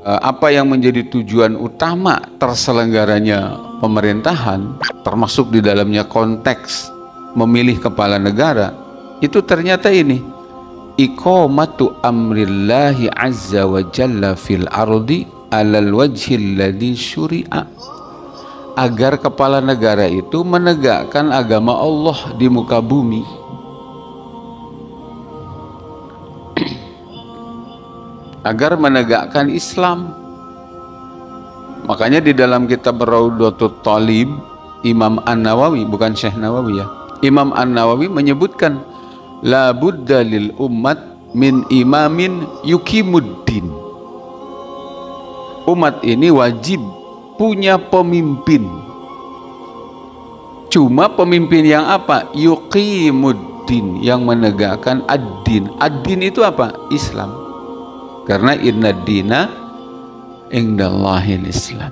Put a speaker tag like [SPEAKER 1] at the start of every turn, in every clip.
[SPEAKER 1] apa yang menjadi tujuan utama terselenggaranya pemerintahan, termasuk di dalamnya konteks memilih kepala negara, itu ternyata ini iqamatu amrillahi azza wa jalla fil ardi alal wajhil ladzi syuri'a, agar kepala negara itu menegakkan agama Allah di muka bumi. Agar menegakkan Islam. Makanya di dalam kitab Raudhatut Thalib, Imam An-Nawawi, bukan Syekh Nawawi ya, Imam An-Nawawi menyebutkan la budda lil ummat min imamin yukimuddin. Umat ini wajib punya pemimpin. Cuma pemimpin yang apa? Yuqimuddin, yang menegakkan ad-din. Ad-din itu apa? Islam. Karena inna dina indallahil Islam.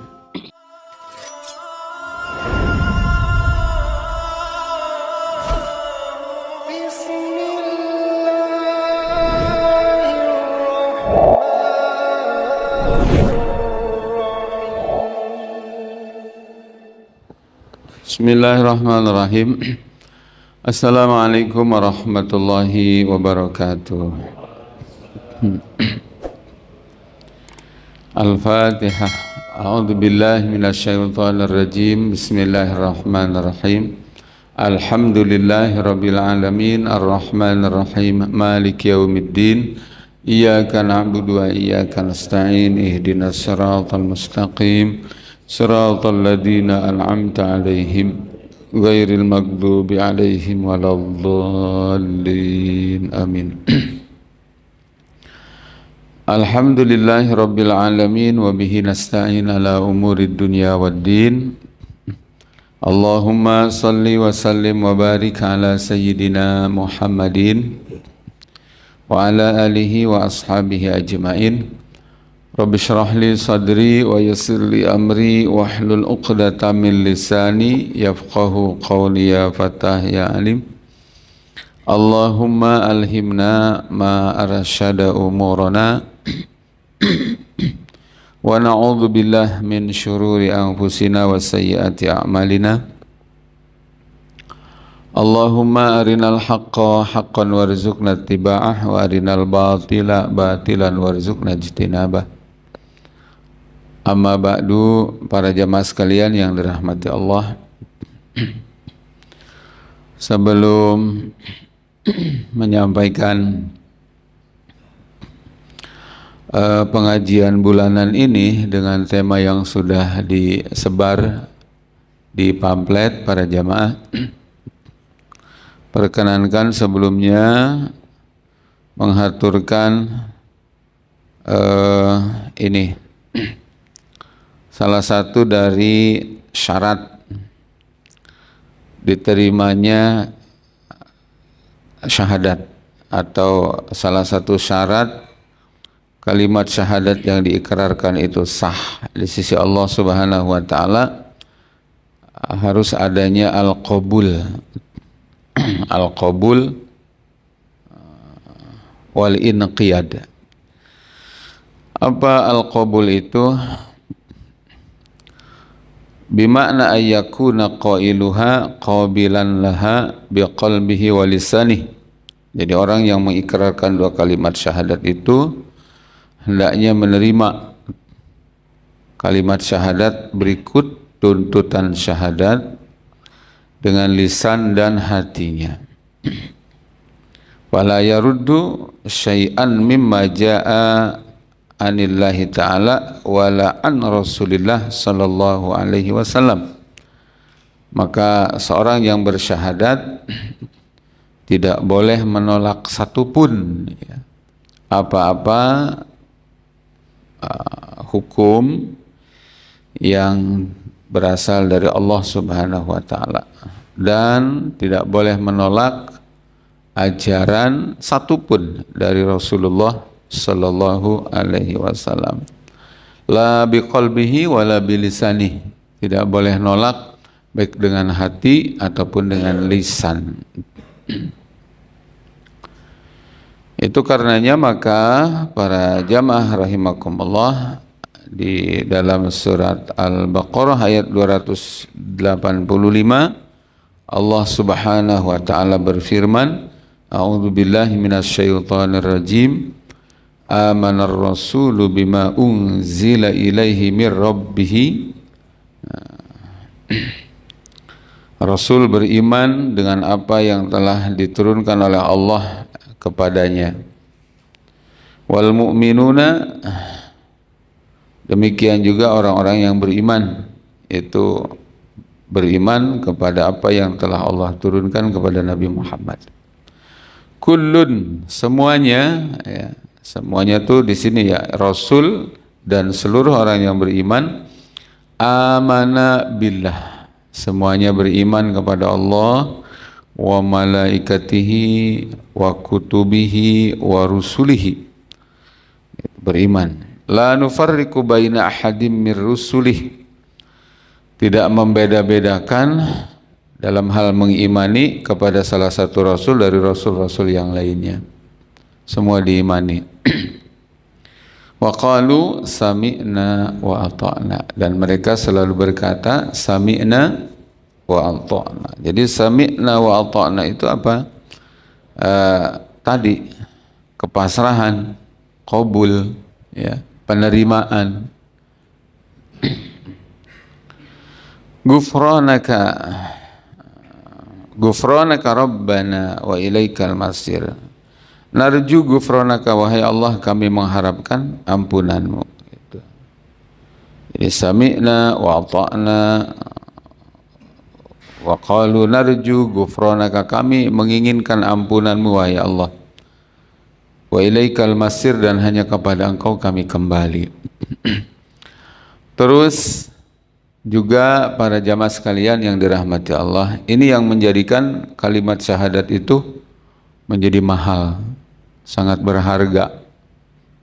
[SPEAKER 1] Bismillahirrahmanirrahim. Assalamualaikum warahmatullahi wabarakatuh. Al-Fatihah. A'udzu billahi minasyaitonir rajim. Bismillahirrahmanirrahim. Alhamdulillahi rabbil alamin, arrahmanir rahim, maliki yaumiddin. Iyyaka na'budu wa iyyaka nasta'in. Ihdinas siratal mustaqim. Siratal ladzina an'amta 'alaihim ghairil maghdubi 'alaihim waladdallin. Amin. Alhamdulillahi rabbil alamin wa bihi nasta'in ala umurid dunya waddin. Allahumma salli wa sallim wa barik ala sayyidina Muhammadin wa ala alihi wa ashabihi ajma'in. Rabbi shrah li sadri wa yassir li amri wahlul 'uqdatam min lisani yafqahu qawli ya fatah ya alim. Allahumma alhimna ma arsyada umurana wa na'udzu billah min syururi anfusina wa sayyiati a'malina. Allahumma arinal haqqa haqqan warzuqna ittiba'ah wa arinal batila batilan warzuqna ijtinabah. Amma ba'du, para jamaah sekalian yang dirahmati Allah. Sebelum menyampaikan pengajian bulanan ini dengan tema yang sudah disebar di pamflet para jamaah, perkenankan sebelumnya menghaturkan ini salah satu dari syarat diterimanya syahadat, atau salah satu syarat kalimat syahadat yang diikrarkan itu sah di sisi Allah Subhanahu wa taala, harus adanya al-qabul. Al-qabul wal inqiyad. Apa al-qabul itu? Bimakna ayyakuna qailuha qabilan laha biqalbihi wa lisanihi. Jadi orang yang mengikrarkan dua kalimat syahadat itu hendaknya menerima kalimat syahadat berikut tuntutan syahadat dengan lisan dan hatinya. Wala yaruddu syai'an mimma jaa'a anillahi ta'ala wala an rasulillah sallallahu alaihi wasallam. Maka seorang yang bersyahadat tidak boleh menolak satupun apa-apa hukum yang berasal dari Allah Subhanahu wa taala, dan tidak boleh menolak ajaran satupun dari Rasulullah sallallahu alaihi wasallam. La biqalbihi wala bilisanihi, tidak boleh nolak baik dengan hati ataupun dengan lisan. Itu karenanya maka para jamaah rahimakumullah, di dalam surat Al-Baqarah ayat 285 Allah Subhanahu wa taala berfirman, A'udzubillahi minasyaitonir rajim. Amanar rasulu bima unzila ilaihi mir rabbih. Rasul beriman dengan apa yang telah diturunkan oleh Allah kepadanya. Wal mu'minuna, demikian juga orang-orang yang beriman, itu beriman kepada apa yang telah Allah turunkan kepada Nabi Muhammad. Kullun, semuanya, ya, semuanya tuh di sini ya, Rasul dan seluruh orang yang beriman, amana billah, semuanya beriman kepada Allah, wa malaikatihi wa kutubihi wa rusulihi, beriman. La nufarriqu baina ahadim mir rusulih, tidak membeda-bedakan dalam hal mengimani kepada salah satu rasul dari rasul-rasul yang lainnya. Semua diimani. Wa qalu sami'na wa ata'na, dan mereka selalu berkata sami'na wa ata'na. Jadi sami'na wa ata'na itu apa? Tadi kepasrahan, qabul, ya, penerimaan. Gufranaka Rabbana wa ilaikal masir. Narju gufranaka, wahai Allah, kami mengharapkan ampunanmu. Jadi sami'na wa ata'na wa qalu narju gufranaka, kami menginginkan ampunanmu wahai Allah. Wa ilaikal masir, dan hanya kepada Engkau kami kembali. Terus juga para jamaah sekalian yang dirahmati Allah, ini yang menjadikan kalimat syahadat itu menjadi mahal, sangat berharga.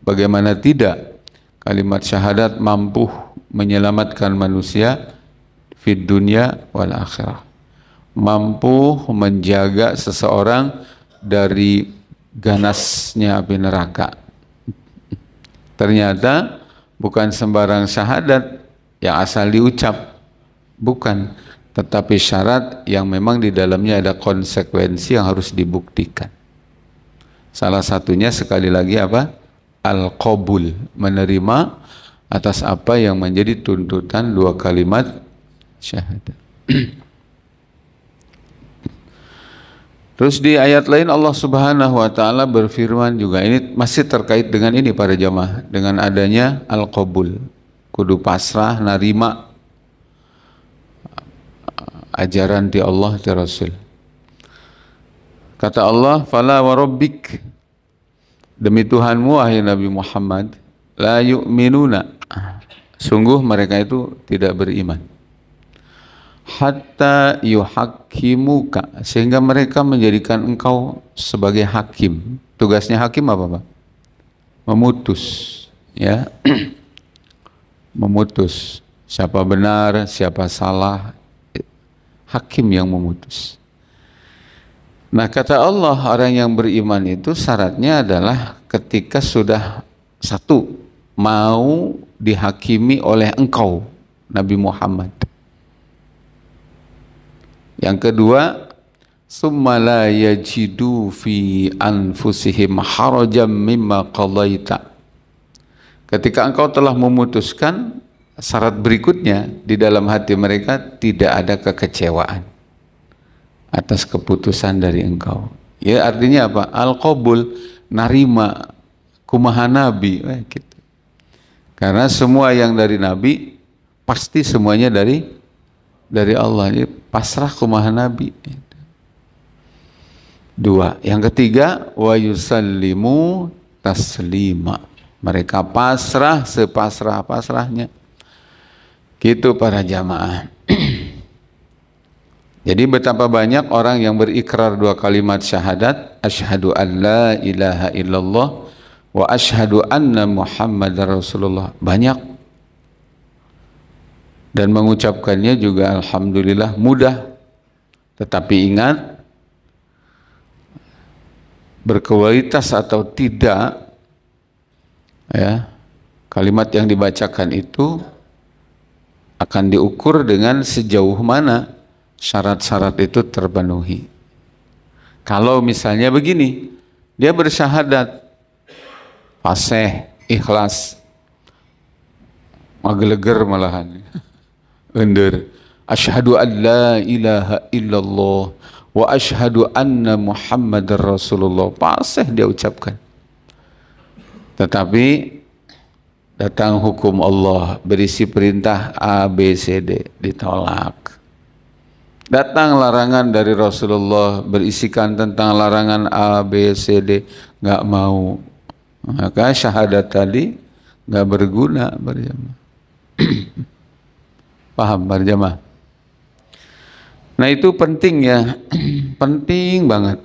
[SPEAKER 1] Bagaimana tidak, kalimat syahadat mampu menyelamatkan manusia fid dunya wal akhirah, mampu menjaga seseorang dari ganasnya api neraka. Ternyata bukan sembarang syahadat yang asal diucap, bukan, tetapi syarat yang memang di dalamnya ada konsekuensi yang harus dibuktikan. Salah satunya sekali lagi apa? Al-qabul, menerima atas apa yang menjadi tuntutan dua kalimat syahadat. Terus di ayat lain Allah Subhanahu wa taala berfirman juga, ini masih terkait dengan ini para jamaah, dengan adanya al-qabul, kudu pasrah narima ajaran di Allah di Rasul. Kata Allah, fala wa rabbik, demi Tuhanmu wahai Nabi Muhammad, la yu'minuna, sungguh mereka itu tidak beriman, hatta yuhakkimuka, sehingga mereka menjadikan engkau sebagai hakim. Tugasnya hakim apa Pak? Memutus, ya. Memutus siapa benar, siapa salah, hakim yang memutus. Nah, kata Allah, orang yang beriman itu syaratnya adalah ketika sudah satu, mau dihakimi oleh engkau Nabi Muhammad. Yang kedua, summa la yajidu fi anfusihim harajan mimma qadaita. Ketika engkau telah memutuskan, syarat berikutnya di dalam hati mereka tidak ada kekecewaan atas keputusan dari engkau. Ya, artinya apa? Al-qabul, narima kumaha Nabi, gitu. Karena semua yang dari Nabi pasti semuanya dari Allah. Jadi pasrah kumaha Nabi. Dua. Yang ketiga, wa yusallimu taslima. Mereka pasrah sepasrah-pasrahnya. Gitu para jamaah. Jadi betapa banyak orang yang berikrar dua kalimat syahadat, asyhadu an la ilaha illallah wa asyhadu anna Muhammadar Rasulullah. Banyak. Dan mengucapkannya juga alhamdulillah mudah. Tetapi ingat, berkualitas atau tidak, ya, Kalimat yang dibacakan itu akan diukur dengan sejauh mana syarat-syarat itu terpenuhi. Kalau misalnya begini, dia bersyahadat, fasih, ikhlas, mageleger malahan, ender, asyhadu an la ilaha illallah wa asyhadu anna muhammadar rasulullah, fasih dia ucapkan. Tetapi datang hukum Allah berisi perintah A, B, C, D, ditolak. Datang larangan dari Rasulullah berisikan tentang larangan A, B, C, D, nggak mau. Maka syahadat tadi nggak berguna berjamaah. Paham berjamaah? Nah itu penting ya, penting banget.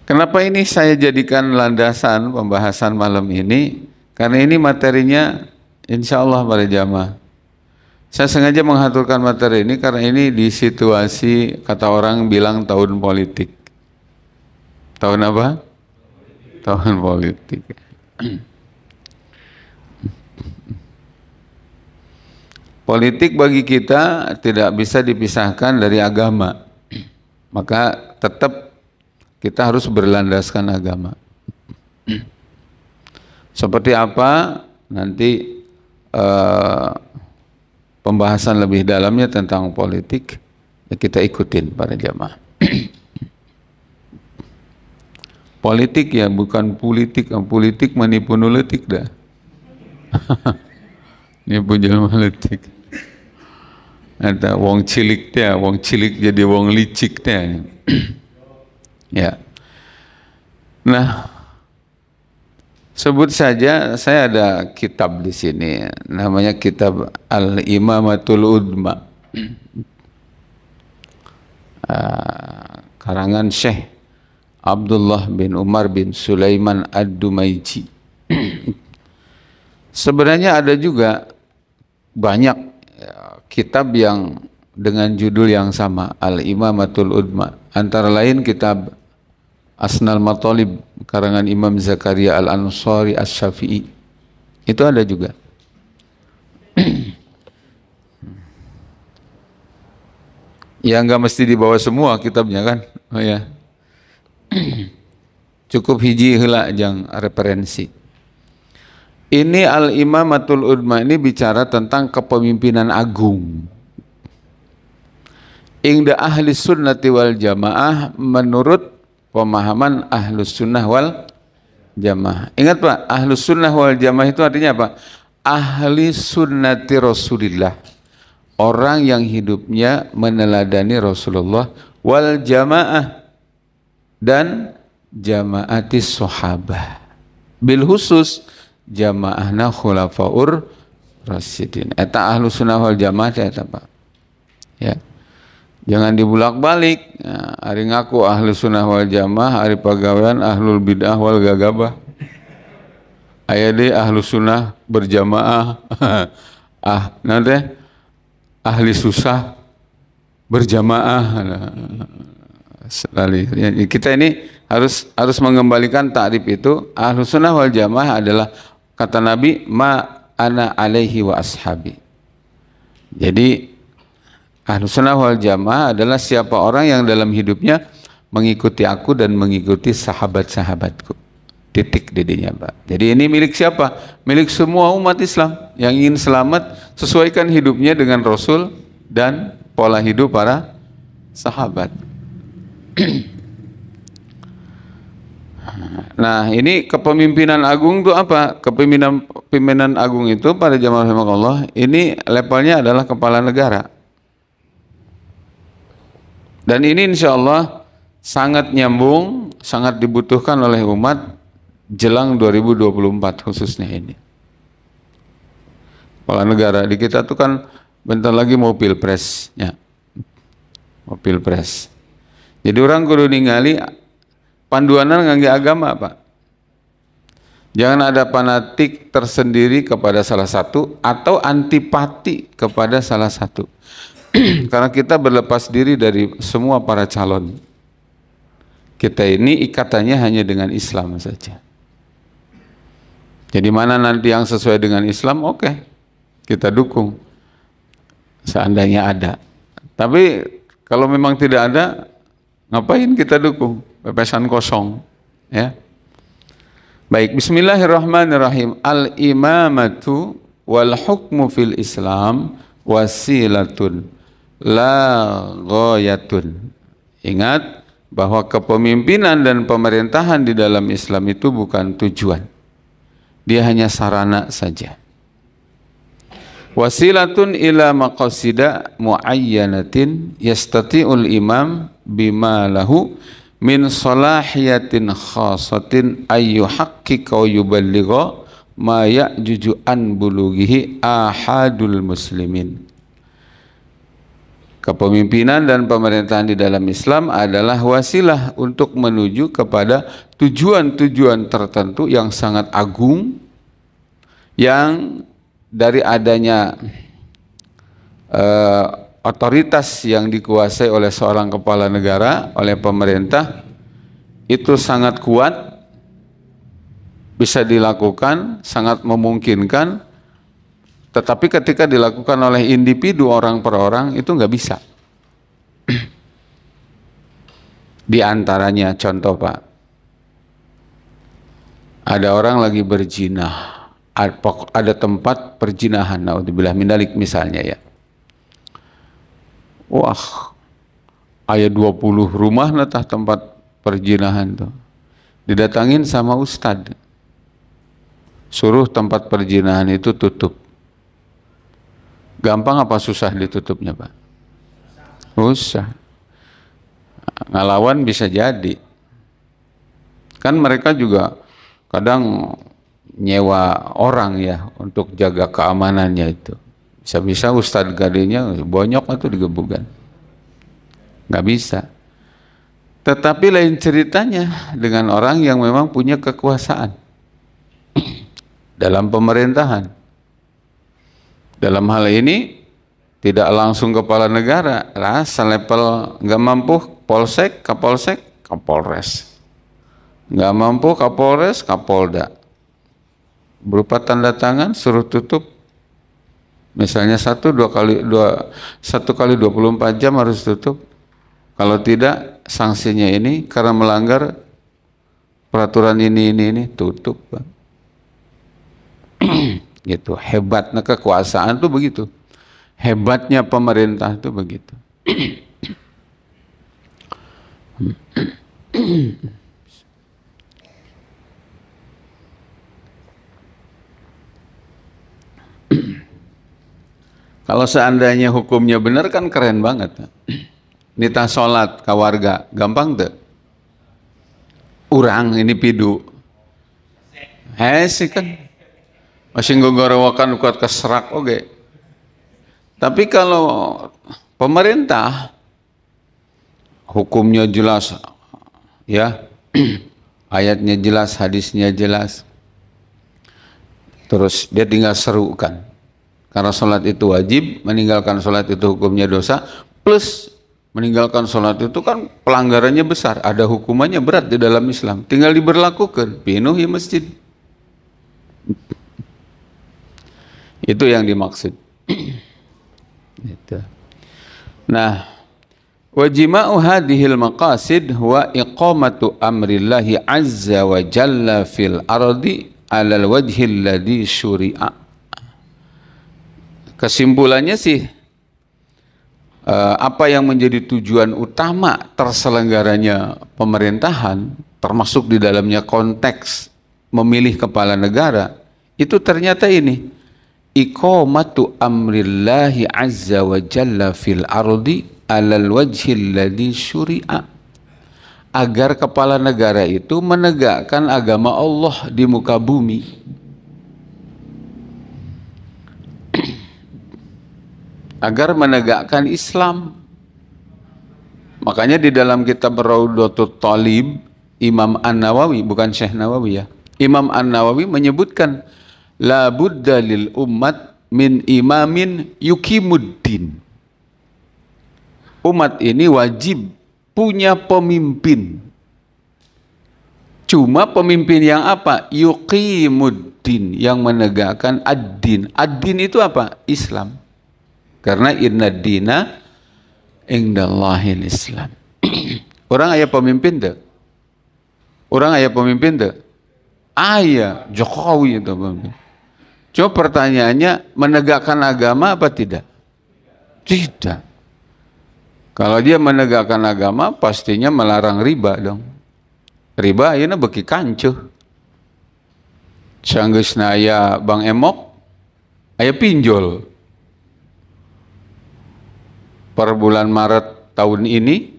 [SPEAKER 1] Kenapa ini saya jadikan landasan pembahasan malam ini? Karena ini materinya insya Allah berjamaah. Saya sengaja mengaturkan materi ini karena ini di situasi, kata orang bilang, tahun politik. Tahun apa? Tahun politik. Politik bagi kita tidak bisa dipisahkan dari agama. Maka tetap kita harus berlandaskan agama. Seperti apa nanti pembahasan lebih dalamnya tentang politik, ya kita ikutin para jamaah. Politik ya, bukan politik. Politik menipu nuletik dah. Nipu jelma letik. Ada wong cilik teh, wong cilik jadi wong licik teh. Ya. Nah, sebut saja, saya ada kitab di sini, namanya kitab Al-Imamatul Udma, karangan Syekh Abdullah bin Umar bin Sulaiman Ad-Dumaiji. Sebenarnya ada juga banyak kitab yang dengan judul yang sama, Al-Imamatul Udma. Antara lain kitab Asnal Matalib karangan Imam Zakaria Al-Ansari Asy-Syafi'i. Itu ada juga. Ya nggak mesti dibawa semua kitabnya kan. Oh ya. Cukup hiji heula jang referensi. Ini Al-Imamatul Udma ini bicara tentang kepemimpinan agung. Ingda ahli sunnati wal jamaah, menurut pemahaman ahlus sunnah wal jamaah. Ingat Pak, ahlus sunnah wal jamaah itu artinya apa? Ahli sunnati Rasulillah, orang yang hidupnya meneladani Rasulullah, wal jamaah, dan jamaati sahabah. Bil khusus jamaahna khulafaur rasyidin. Eta ahlus sunnah wal jamaah eta Pak. Ya. Jangan dibulak-balik. Nah, hari ngaku ahlu sunnah wal jamaah, hari pagawean ahlul bid'ah wal gagabah. Aya deh ahlu sunnah berjamaah. Nanti ahli susah berjamaah. Kita ini harus mengembalikan takrif itu. Ahlu sunnah wal jamaah adalah kata Nabi, ma ana alaihi wa ashabi. Jadi Ahlus sunnah wal jamaah adalah siapa orang yang dalam hidupnya mengikuti aku dan mengikuti sahabat-sahabatku. Titik didinya Pak. Jadi ini milik siapa? Milik semua umat Islam yang ingin selamat, sesuaikan hidupnya dengan Rasul dan pola hidup para sahabat. Nah ini kepemimpinan agung itu apa? Kepemimpinan agung itu pada jamaah Allah ini levelnya adalah kepala negara. Dan ini insya Allah sangat nyambung, sangat dibutuhkan oleh umat jelang 2024 khususnya ini. Kepala negara di kita tuh kan bentar lagi mau pilpres, ya. Mau pilpres. Jadi orang kudu ningali panduanan ngangge agama Pak. Jangan ada fanatik tersendiri kepada salah satu atau antipati kepada salah satu. Karena kita berlepas diri dari semua para calon. Kita ini ikatannya hanya dengan Islam saja. Jadi mana nanti yang sesuai dengan Islam, oke, kita dukung. Seandainya ada. Tapi kalau memang tidak ada, ngapain kita dukung? Pepesan kosong. Ya. Baik, bismillahirrahmanirrahim. Al-imamatu wal hukmu fil Islam wasilatun la ghayatun. Ingat bahwa kepemimpinan dan pemerintahan di dalam Islam itu bukan tujuan. Dia hanya sarana saja. Wasilatun ila maqasida muayyanatin yastati'ul imam bima lahu min salahiyatin khasatin ayyuhaqqiqa wa yuballigha ma ya'juju an bulughihi ahadul muslimin. Kepemimpinan dan pemerintahan di dalam Islam adalah wasilah untuk menuju kepada tujuan-tujuan tertentu yang sangat agung, yang dari adanya otoritas yang dikuasai oleh seorang kepala negara, oleh pemerintah, itu sangat kuat, bisa dilakukan, sangat memungkinkan, tetapi ketika dilakukan oleh individu orang per orang itu nggak bisa. Di antaranya contoh Pak, ada orang lagi berzina, ada tempat perzinahan, naudzubillah min dzalik misalnya ya. Wah, aya 20 rumah natah tempat perzinahan tuh. Didatangin sama ustad. Suruh tempat perzinahan itu tutup. Gampang apa susah ditutupnya, Pak? Susah. Ngelawan bisa jadi. Kan mereka juga kadang nyewa orang ya untuk jaga keamanannya itu. Bisa-bisa ustadz gadenya bonyok atau digebukan. Nggak bisa. Tetapi lain ceritanya dengan orang yang memang punya kekuasaan dalam pemerintahan. Dalam hal ini tidak langsung kepala negara, selevel nggak mampu polsek, kapolres. Nggak mampu kapolres, kapolda. Berupa tanda tangan suruh tutup. Misalnya 1 kali 24 jam harus tutup. Kalau tidak, sanksinya ini karena melanggar peraturan ini tutup, Bang. Gitu. Hebatnya kekuasaan tuh begitu. Hebatnya pemerintah tuh begitu. Kalau seandainya hukumnya benar kan keren banget. Nita sholat ke warga, gampang tuh. Urang ini pidu. Sih kan. Masih ngegorowakan kuat keserak oke. Tapi kalau pemerintah hukumnya jelas ya. Ayatnya jelas, hadisnya jelas. Terus dia tinggal serukan. Karena sholat itu wajib, meninggalkan sholat itu hukumnya dosa, plus meninggalkan sholat itu kan pelanggarannya besar, ada hukumannya berat di dalam Islam, tinggal diberlakukan, penuhi masjid. Itu yang dimaksud. Nah, wajima'u hadhil maqasid wa iqamatu amrillahi azza wa jalla fil ardi alal wajhil ladhi syuri'a. Kesimpulannya sih, apa yang menjadi tujuan utama terselenggaranya pemerintahan, termasuk di dalamnya konteks memilih kepala negara, itu ternyata ini, iqamatu amrillahi azza wa jalla fil ardi alal wajhil ladhi syuri'a. Agar kepala negara itu menegakkan agama Allah di muka bumi. Agar menegakkan Islam. Makanya di dalam kitab Raudatul Talib, Imam An-Nawawi, bukan Syekh Nawawi ya, Imam An-Nawawi menyebutkan la budda lil ummat min imamin yukimuddin. Umat ini wajib punya pemimpin Cuma pemimpin yang apa? Yuqimuddin, yang menegakkan ad-din. Ad-din itu apa? Islam. Karena inna dina indallahil Islam. Orang ayah pemimpin tuh. Orang ayah pemimpin tuh. Ayah Jokowi itu pemimpin. Cuma pertanyaannya, menegakkan agama apa tidak? Tidak. Kalau dia menegakkan agama, pastinya melarang riba dong. Riba ayeuna beki kancuh. Sanggeusna aya Bang Emok, aya pinjol. Per bulan Maret tahun ini,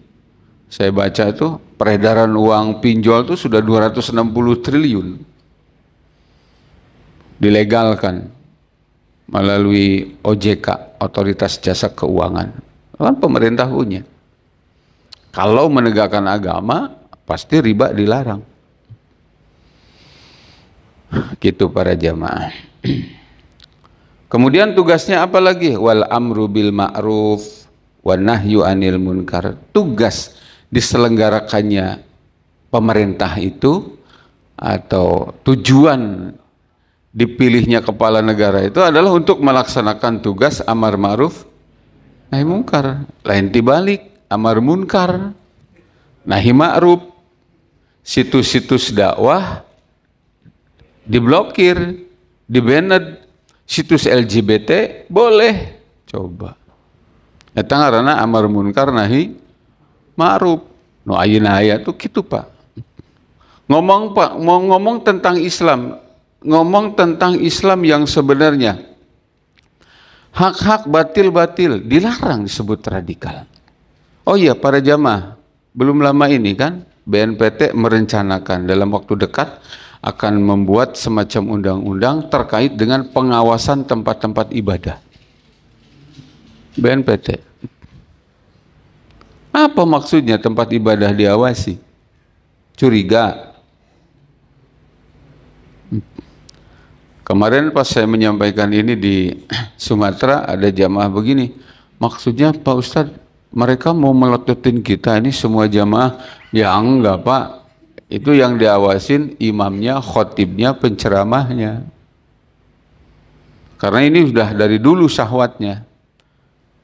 [SPEAKER 1] saya baca tuh peredaran uang pinjol tuh sudah 260 triliun. Dilegalkan melalui OJK, Otoritas Jasa Keuangan. Kan pemerintah punya. Kalau menegakkan agama, pasti riba dilarang. Gitu para jamaah. Kemudian tugasnya apa lagi? Wal amru bil ma'ruf wan nahyu anil munkar. Tugas diselenggarakannya pemerintah itu atau tujuan dipilihnya kepala negara itu adalah untuk melaksanakan tugas amar ma'ruf nahi munkar. Lain dibalik, amar munkar nahi ma'ruf. Situs-situs dakwah diblokir, dibanned. Situs LGBT boleh. Coba. Eta ngaranna amar munkar nahi ma'ruf. No ayeuna aya tuh kitu, Pak. Ngomong Pak, mau ngomong tentang Islam. Ngomong tentang Islam yang sebenarnya hak-hak batil-batil dilarang disebut radikal. Oh iya para jamaah, belum lama ini kan BNPT merencanakan dalam waktu dekat akan membuat semacam undang-undang terkait dengan pengawasan tempat-tempat ibadah. BNPT. Apa maksudnya tempat ibadah diawasi? Curiga. Kemarin pas saya menyampaikan ini di Sumatera, ada jamaah begini. Maksudnya Pak Ustadz, mereka mau melototin kita ini semua jamaah? Ya enggak Pak, itu yang diawasin imamnya, khotibnya, penceramahnya. Karena ini sudah dari dulu syahwatnya.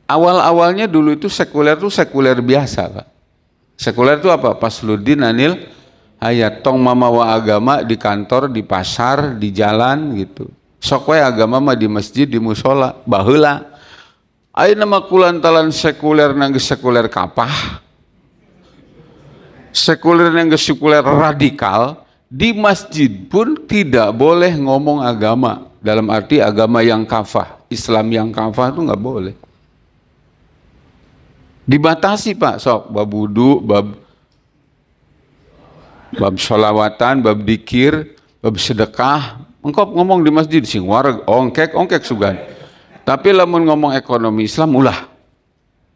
[SPEAKER 1] Awal-awalnya dulu itu sekuler biasa Pak. Sekuler itu apa? Pasluddin anil hayat, tong mamawa agama di kantor, di pasar, di jalan gitu. Sok we agama mah di masjid, di musola, baheula. Ayeuna mah kulantaran sekuler nanggeus sekuler kapah. Sekuler yang sekuler radikal, di masjid pun tidak boleh ngomong agama. Dalam arti agama yang kafah, Islam yang kafah itu nggak boleh. Dibatasi Pak, sok bab wudu, bab sholawatan, bab dikir, bab sedekah. Engkau ngomong di masjid sing wareg ongkek sugan. Tapi lamun ngomong ekonomi Islam ulah.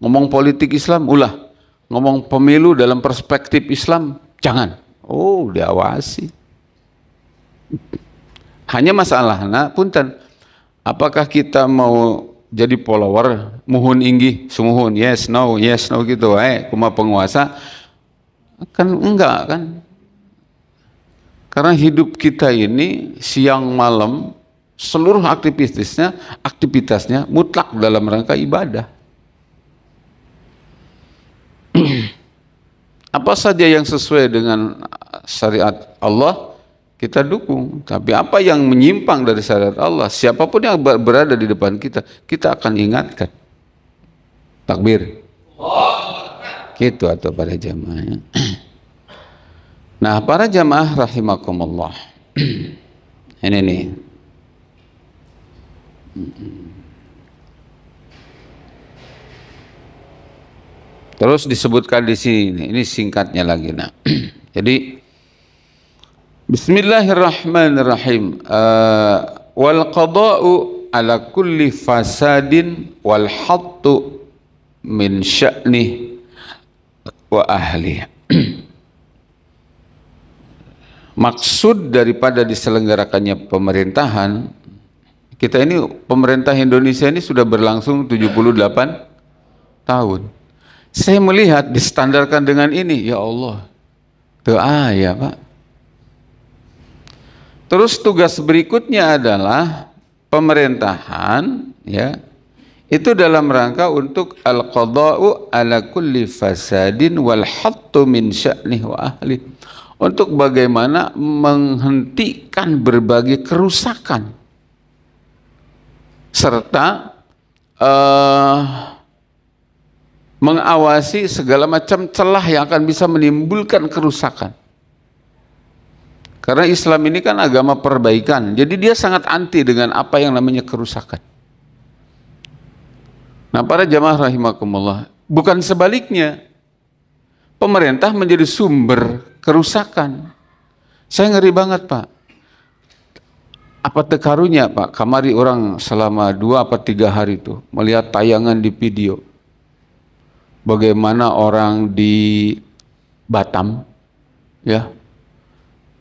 [SPEAKER 1] Ngomong politik Islam ulah. Ngomong pemilu dalam perspektif Islam, jangan. Oh, diawasi. Hanya masalahnya, punten, apakah kita mau jadi follower, muhun inggih, sumuhun, yes, no gitu, kuma penguasa, kan enggak kan. Karena hidup kita ini siang malam, seluruh aktivitasnya mutlak dalam rangka ibadah. Apa saja yang sesuai dengan syariat Allah kita dukung, tapi apa yang menyimpang dari syariat Allah, siapapun yang berada di depan kita, kita akan ingatkan. Takbir. Gitu atau para jamaah. Nah, para jamaah rahimakumullah. Ini nih. Terus disebutkan di sini, ini singkatnya lagi. Nah, jadi Bismillahirrahmanirrahim. Wal qada'u ala kulli fasadin wal hattu min sya'ni wa ahli. Maksud daripada diselenggarakannya pemerintahan, kita ini pemerintah Indonesia ini sudah berlangsung 78 tahun. Saya melihat distandarkan dengan ini, ya Allah, doa ya Pak. Terus tugas berikutnya adalah pemerintahan, ya, itu dalam rangka untuk al-qada'u ala kulli fasadin wal hattu min sya'nih wa ahli, untuk bagaimana menghentikan berbagai kerusakan serta mengawasi segala macam celah yang akan bisa menimbulkan kerusakan. Karena Islam ini kan agama perbaikan, jadi dia sangat anti dengan apa yang namanya kerusakan. Nah, para jamaah rahimakumullah, bukan sebaliknya. Pemerintah menjadi sumber kerusakan. Saya ngeri banget, Pak. Apa tekarunya, Pak? Kamari orang selama 2 atau 3 hari itu melihat tayangan di video. Bagaimana orang di Batam, ya,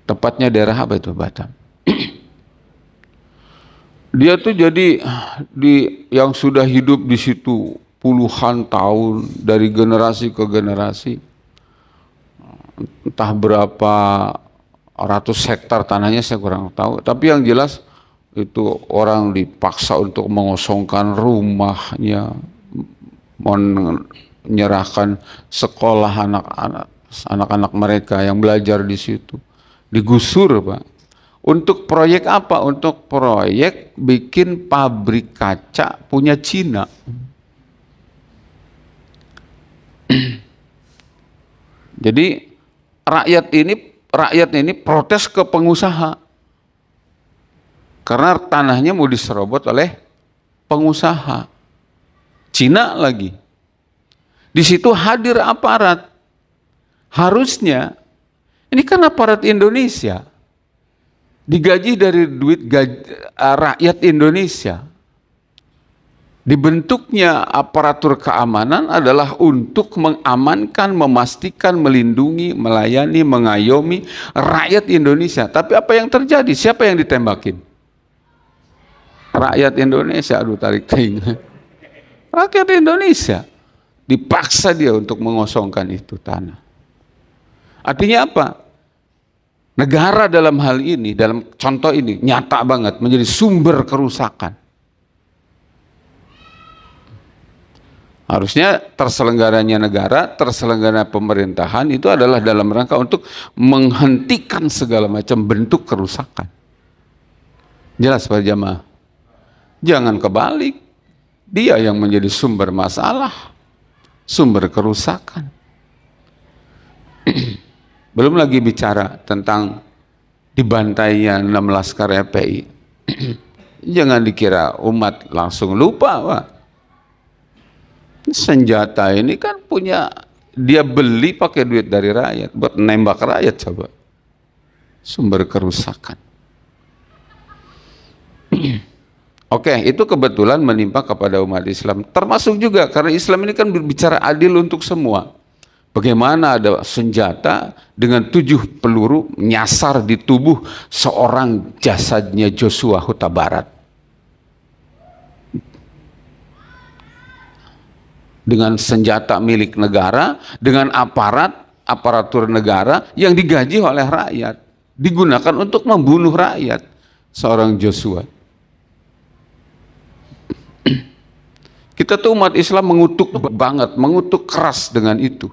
[SPEAKER 1] tepatnya daerah apa itu Batam? Dia tuh jadi yang sudah hidup di situ puluhan tahun dari generasi ke generasi, entah berapa ratus hektar tanahnya saya kurang tahu, tapi yang jelas itu orang dipaksa untuk mengosongkan rumahnya, menyerahkan sekolah anak-anak mereka yang belajar di situ, digusur, Pak. Untuk proyek apa? Untuk proyek bikin pabrik kaca punya Cina. Jadi rakyat ini protes ke pengusaha karena tanahnya mau diserobot oleh pengusaha Cina lagi. Di situ hadir aparat. Harusnya ini kan aparat Indonesia, digaji dari duit rakyat Indonesia. Dibentuknya aparatur keamanan adalah untuk mengamankan, memastikan, melindungi, melayani, mengayomi rakyat Indonesia. Tapi apa yang terjadi? Siapa yang ditembakin? Rakyat Indonesia. Aduh, tarik ting. Rakyat Indonesia. Dipaksa dia untuk mengosongkan itu tanah. Artinya apa? Negara dalam hal ini, dalam contoh ini, nyata banget menjadi sumber kerusakan. Harusnya terselenggaranya negara, terselenggara pemerintahan itu adalah dalam rangka untuk menghentikan segala macam bentuk kerusakan. Jelas Pak Jamaah? Jangan kebalik. Dia yang menjadi sumber masalah, sumber kerusakan. Belum lagi bicara tentang dibantainya 6 laskar FPI. Jangan dikira umat langsung lupa, Pak. Senjata ini kan punya, dia beli pakai duit dari rakyat, buat nembak rakyat coba. Sumber kerusakan. Oke, itu kebetulan menimpa kepada umat Islam. Termasuk juga karena Islam ini kan berbicara adil untuk semua. Bagaimana ada senjata dengan 7 peluru nyasar di tubuh seorang, jasadnya Joshua Huta Barat. Dengan senjata milik negara, dengan aparatur negara yang digaji oleh rakyat, digunakan untuk membunuh rakyat, seorang Joshua. Kita tuh umat Islam mengutuk banget, mengutuk keras dengan itu.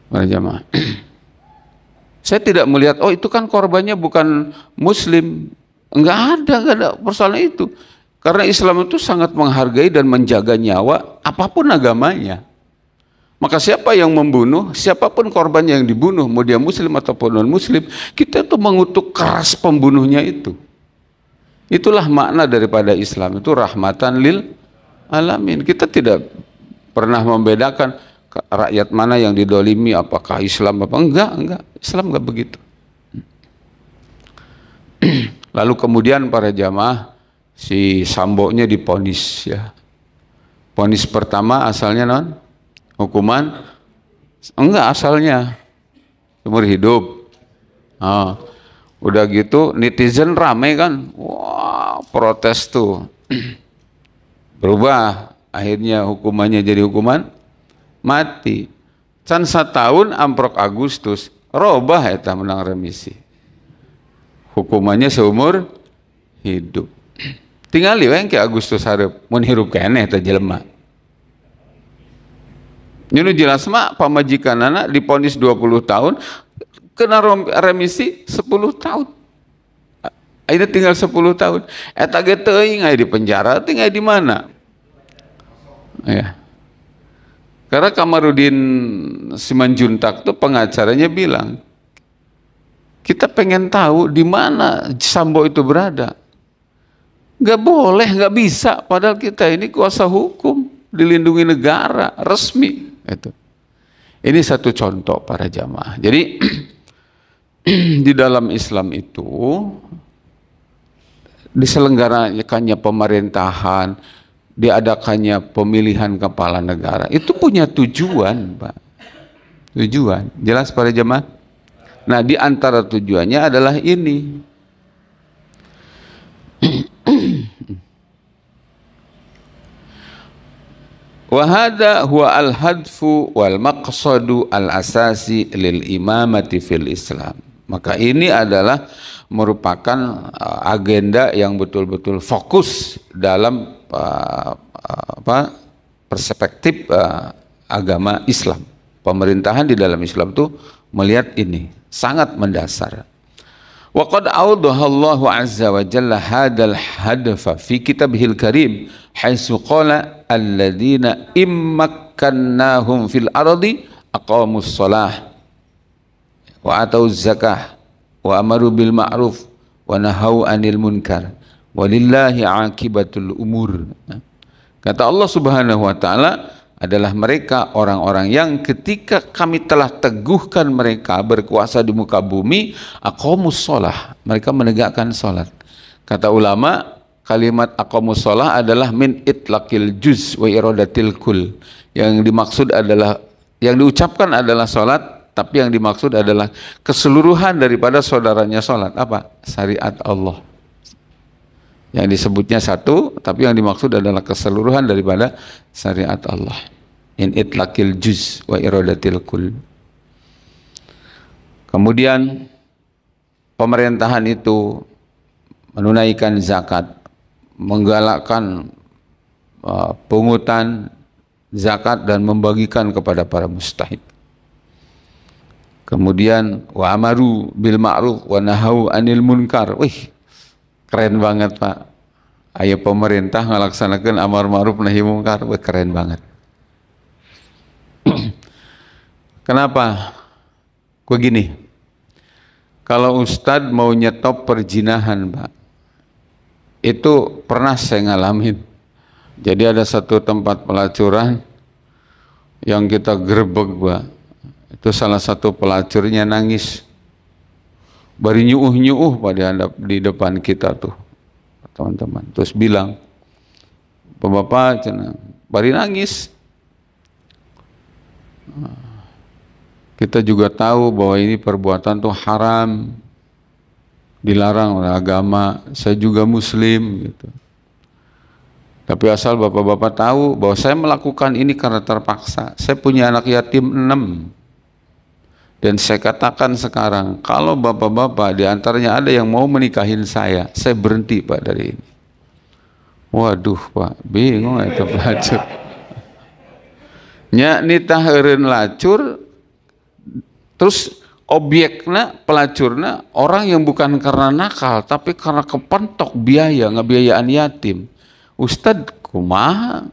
[SPEAKER 1] Para jamaah, saya tidak melihat, oh itu kan korbannya bukan Muslim. Enggak ada persoalan itu. Karena Islam itu sangat menghargai dan menjaga nyawa apapun agamanya. Maka siapa yang membunuh, siapapun korban yang dibunuh, mau dia Muslim ataupun non-Muslim, kita tuh mengutuk keras pembunuhnya itu. Itulah makna daripada Islam, itu rahmatan lil alamin. Kita tidak pernah membedakan rakyat mana yang didolimi, apakah Islam apa enggak. Islam enggak begitu. Lalu kemudian para jamaah, si Sambo-nya diponis, ya. Ponis pertama asalnya non hukuman, enggak, asalnya seumur hidup. Oh, udah gitu netizen rame kan, wah protes tuh. Berubah, akhirnya hukumannya jadi hukuman mati. Can 1 tahun amprok Agustus robah eta menang remisi. hukumannya seumur hidup. Tinggal yang ke Agustus hareup mun hirup keneh teh jelema. Nyunu jelas mah pamajikan anak diponis 20 tahun kena remisi 10 tahun. Ayeuna tinggal 10 tahun. Eta ge teuing aya di penjara, tinggal di mana? Ya. Karena Kamarudin Simanjuntak tuh pengacaranya bilang, kita pengen tahu di mana Sambo itu berada. Gak boleh, gak bisa. Padahal kita ini kuasa hukum, dilindungi negara, resmi. Itu. Ini satu contoh para jamaah. Jadi di dalam Islam itu diselenggarakannya pemerintahan, diadakannya pemilihan kepala negara, itu punya tujuan, Pak. Tujuan, jelas para jemaah? Nah, di antara tujuannya adalah ini. Wa hadza huwa al-hadfu wal maqsadu al-asasi lil imamati fil Islam. Maka ini adalah merupakan agenda yang betul-betul fokus dalam perspektif agama Islam. Pemerintahan di dalam Islam itu melihat ini sangat mendasar. Wa qad awdaha Allah azza wa jalla hadzal hadfa fi kitabihil karim haitsu qala alladziina immakkannahum fil ardi aqamus shalah wa atauz zakah wa amaru bil ma'ruf wa nahau 'anil munkar walillahi 'aqibatul umur. Kata Allah Subhanahu wa taala adalah mereka orang-orang yang ketika kami telah teguhkan mereka berkuasa di muka bumi, aqamus shalah, mereka menegakkan salat. Kata ulama, kalimat aqamus shalah adalah min itlaqil juz wa iradatil kul. Yang dimaksud adalah, yang diucapkan adalah salat, tapi yang dimaksud adalah keseluruhan daripada saudaranya salat. Apa? Syariat Allah. Yang disebutnya satu, tapi yang dimaksud adalah keseluruhan daripada syariat Allah. In itlaqil juz wa iradatil kul. Kemudian pemerintahan itu menunaikan zakat, menggalakkan pungutan zakat dan membagikan kepada para mustahik. Kemudian wa amaru bil ma'ruf wa nahau 'anil munkar. Wih, keren banget, Pak. Aya pemerintah ngalaksanakeun amar ma'ruf nahi mungkar, keren banget. Kenapa? Begini, kalau Ustadz mau nyetop perzinahan, Pak, itu pernah saya ngalamin. Jadi ada satu tempat pelacuran yang kita gerebek, Pak. Itu salah satu pelacurnya nangis. Bari nyuuh-nyuuh pada di depan kita tuh, teman-teman. Terus bilang, Bapak, bari nangis. Kita juga tahu bahwa ini perbuatan tuh haram, dilarang oleh agama. Saya juga Muslim, gitu. Tapi asal bapak-bapak tahu bahwa saya melakukan ini karena terpaksa. Saya punya anak yatim 6. Dan saya katakan sekarang, kalau bapak-bapak diantaranya ada yang mau menikahin saya berhenti, Pak, dari ini. Waduh, Pak, bingung itu pelacur. Nya nitah eureun lacur, terus objekna pelacurna orang yang bukan karena nakal, tapi karena kepentok biaya, ngebiayaan yatim. Ustad kumaha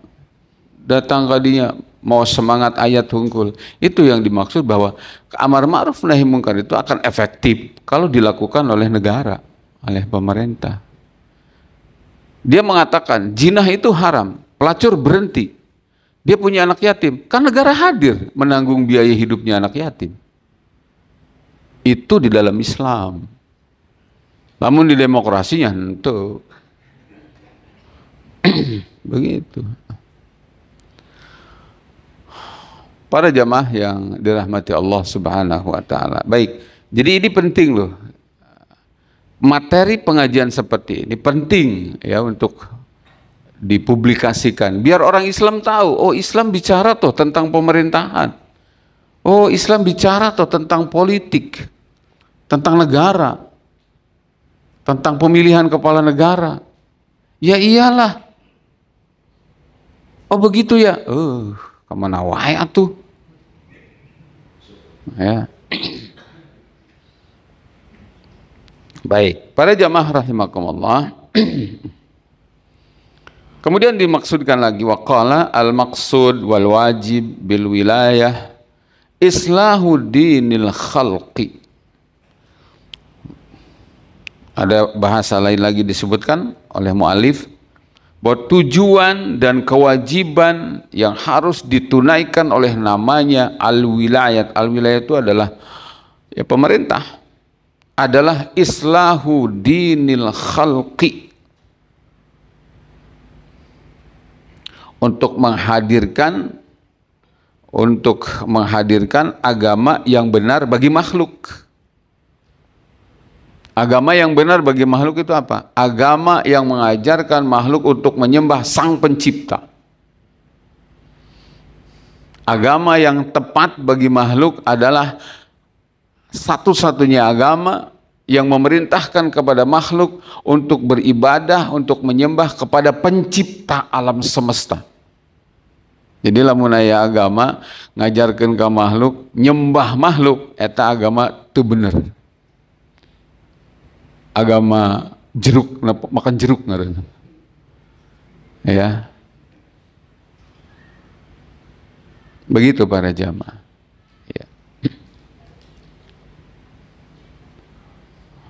[SPEAKER 1] datang kadinya mau semangat ayat hungkul. Itu yang dimaksud bahwa amar ma'ruf nahi mungkar itu akan efektif kalau dilakukan oleh negara, oleh pemerintah. Dia mengatakan jinah itu haram, pelacur berhenti. Dia punya anak yatim, kan negara hadir menanggung biaya hidupnya anak yatim. Itu di dalam Islam. Namun di demokrasinya tentu begitu. Para jamaah yang dirahmati Allah Subhanahu wa taala. Baik, jadi ini penting loh. Materi pengajian seperti ini penting ya untuk dipublikasikan biar orang Islam tahu, oh Islam bicara toh tentang pemerintahan. Oh Islam bicara toh tentang politik, tentang negara. tentang pemilihan kepala negara. Ya iyalah. Oh begitu ya. Kemana wae atuh. Ya. Baik, para jamaah rahimakumullah. Kemudian dimaksudkan lagi waqala al-maqsud wal wajib bil wilayah islahu dinil khalqi. Ada bahasa lain lagi disebutkan oleh mu'alif bahwa tujuan dan kewajiban yang harus ditunaikan oleh namanya al-wilayat. Al-wilayat itu adalah ya pemerintah, adalah islahu dinil khalqi, untuk menghadirkan agama yang benar bagi makhluk. Agama yang benar bagi makhluk itu apa? Agama yang mengajarkan makhluk untuk menyembah Sang Pencipta. Agama yang tepat bagi makhluk adalah satu-satunya agama yang memerintahkan kepada makhluk untuk beribadah, untuk menyembah kepada Pencipta alam semesta. Jadi lamun aya agama ngajarkeun ka makhluk nyembah makhluk, eta agama teu bener. Agama jeruk, makan jeruk ngaranna. Ya. Begitu para jamaah. Ya.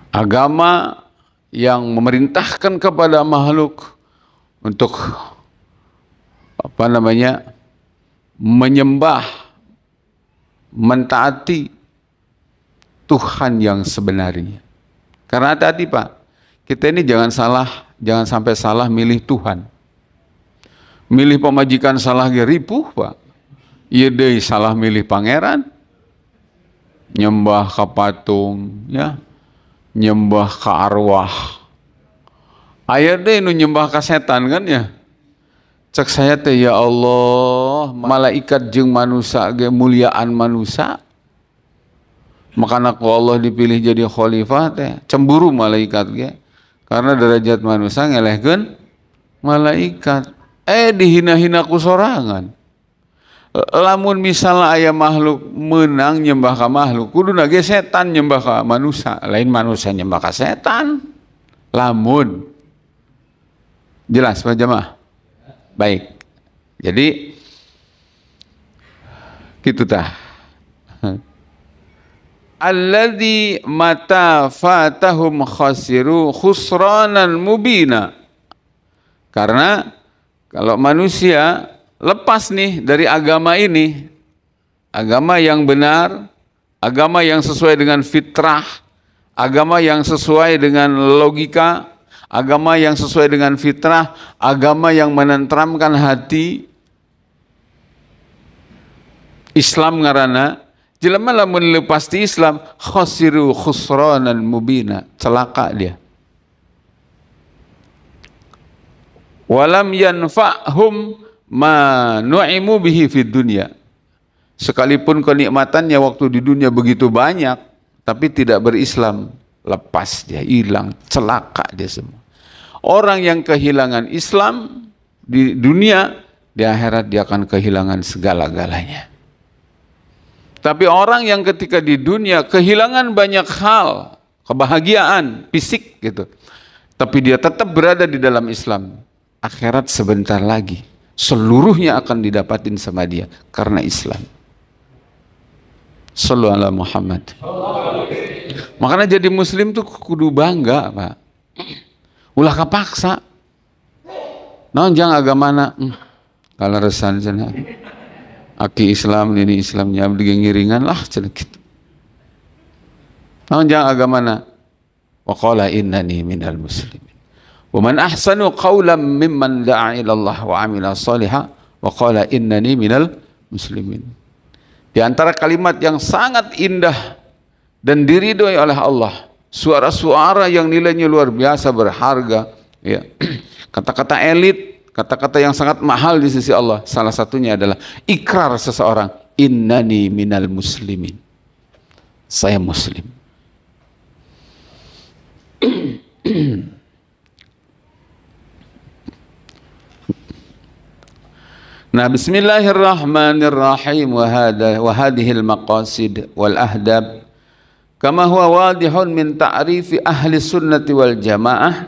[SPEAKER 1] Agama yang memerintahkan kepada makhluk untuk menyembah, mentaati Tuhan yang sebenarnya. Karena hati-hati Pak, kita ini jangan sampai salah milih Tuhan. Milih pemajikan salah ge ripuh Pak. Ieu deui salah milih pangeran. Nyembah ka patung, ya. Nyembah ka arwah. Aya deui nu nyembah ka setan kan ya. Cek saya teh ya Allah, malaikat jeung manusia ge muliaan manusia. Makana ku Allah dipilih jadi khalifah teh cemburu malaikat ge. Karena derajat manusia ngelehkeun malaikat. Dihina-hina ku sorangan. Lamun misalnya aya makhluk menang nyembah ka makhluk, kuduna ge setan nyembah ka manusia, lain manusia nyembah ka setan. Lamun jelas Pak jamaah? Baik. Jadi kitu tah. Alladzi mata fatahum khasiru khusranan mubina. Karena kalau manusia lepas nih dari agama ini, agama yang benar, agama yang sesuai dengan fitrah, agama yang sesuai dengan logika, agama yang sesuai dengan fitrah, agama yang menenteramkan hati, Islam ngaranna. Jelema lamun lepas di Islam khasiru khusranan mubina, celaka dia. Walam yanfa'hum ma nu'imu bihi fid dunya. Sekalipun kenikmatannya waktu di dunia begitu banyak, tapi tidak berislam, lepas dia, hilang, celaka dia semua. Orang yang kehilangan Islam di dunia, di akhirat dia akan kehilangan segala-galanya. Tapi orang yang ketika di dunia kehilangan banyak hal, kebahagiaan, fisik gitu, tapi dia tetap berada di dalam Islam, akhirat sebentar lagi, seluruhnya akan didapatin sama dia karena Islam. Sallallahu alaihi Muhammad. Makanya jadi muslim tuh kudu bangga Pak. Ulah kapaksa. Naon jang agamana? Kalau resan cenah. Aki Islam ini Islamnya ngiringan lah cenah kitu. Naon jang agamana? Wa qala innani minal muslimin. Wa man ahsanu qawlan mimman da'a ila Allah wa 'amila shalihan wa qala innani minal muslimin. Di antara kalimat yang sangat indah dan diridhoi oleh Allah, suara-suara yang nilainya luar biasa berharga, ya. Kata-kata elit, kata-kata yang sangat mahal di sisi Allah, salah satunya adalah ikrar seseorang, innani minal muslimin. Saya muslim. Nah, bismillahirrahmanirrahim wa hadhil maqasid wal ahdab kama huwa wadihun min ta'rifi ahli sunnati wal jamaah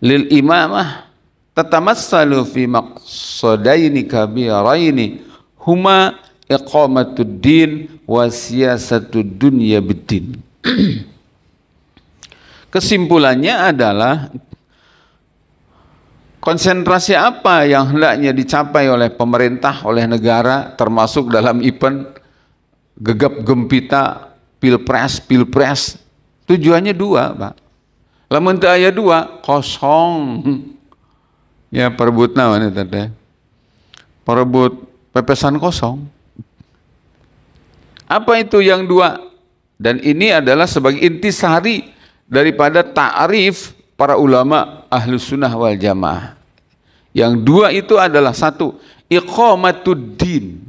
[SPEAKER 1] lil imamah tatamassalu fi maqsadaini kabiraini huma iqamatud din wa siyasatud dunya biddin. Kesimpulannya adalah konsentrasi apa yang hendaknya dicapai oleh pemerintah, oleh negara, termasuk dalam event gegap gempita pilpres. Tujuannya dua, Pak. Lamun teu aya dua, kosong. Ya perebut naon eta teh? Perebut pepesan kosong. Apa itu yang dua? Dan ini adalah sebagai intisari daripada ta'rif para ulama ahlus sunnah wal jamaah. Yang dua itu adalah satu, iqamatud din.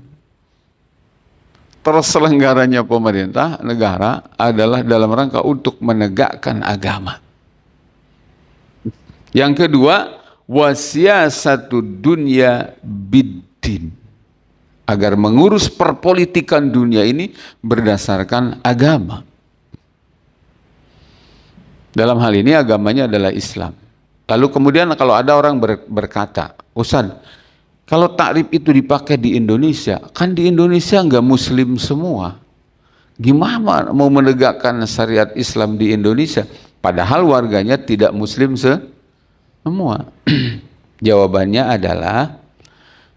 [SPEAKER 1] Terselenggaranya pemerintah, negara adalah dalam rangka untuk menegakkan agama. Yang kedua, wasiyasatud dunya biddin. Agar mengurus perpolitikan dunia ini berdasarkan agama. Dalam hal ini agamanya adalah Islam. Lalu kemudian kalau ada orang berkata, Ustaz, kalau takrib itu dipakai di Indonesia, kan di Indonesia enggak muslim semua. Gimana mau menegakkan syariat Islam di Indonesia? Padahal warganya tidak muslim semua. Jawabannya adalah,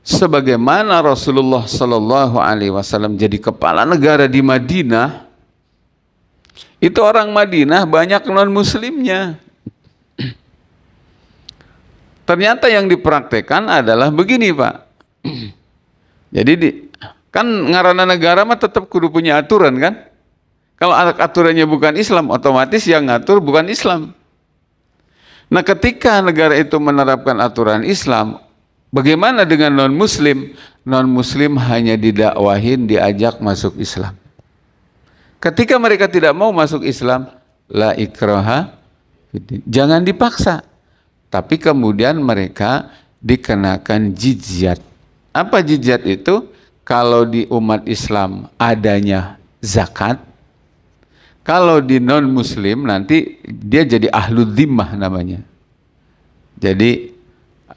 [SPEAKER 1] sebagaimana Rasulullah Sallallahu Alaihi Wasallam jadi kepala negara di Madinah, itu orang Madinah banyak non-muslimnya. Ternyata yang dipraktekkan adalah begini, Pak. Jadi kan ngaranna negara mah tetap kudu punya aturan kan? Kalau aturannya bukan Islam, otomatis yang ngatur bukan Islam. Nah, ketika negara itu menerapkan aturan Islam, bagaimana dengan non-muslim? Non-muslim hanya didakwahin, diajak masuk Islam. Ketika mereka tidak mau masuk Islam, la ikraha, jangan dipaksa. Tapi kemudian mereka dikenakan jizyat. Apa jizyat itu? Kalau di umat Islam adanya zakat, kalau di non-muslim nanti dia jadi ahlu dhimmah namanya. Jadi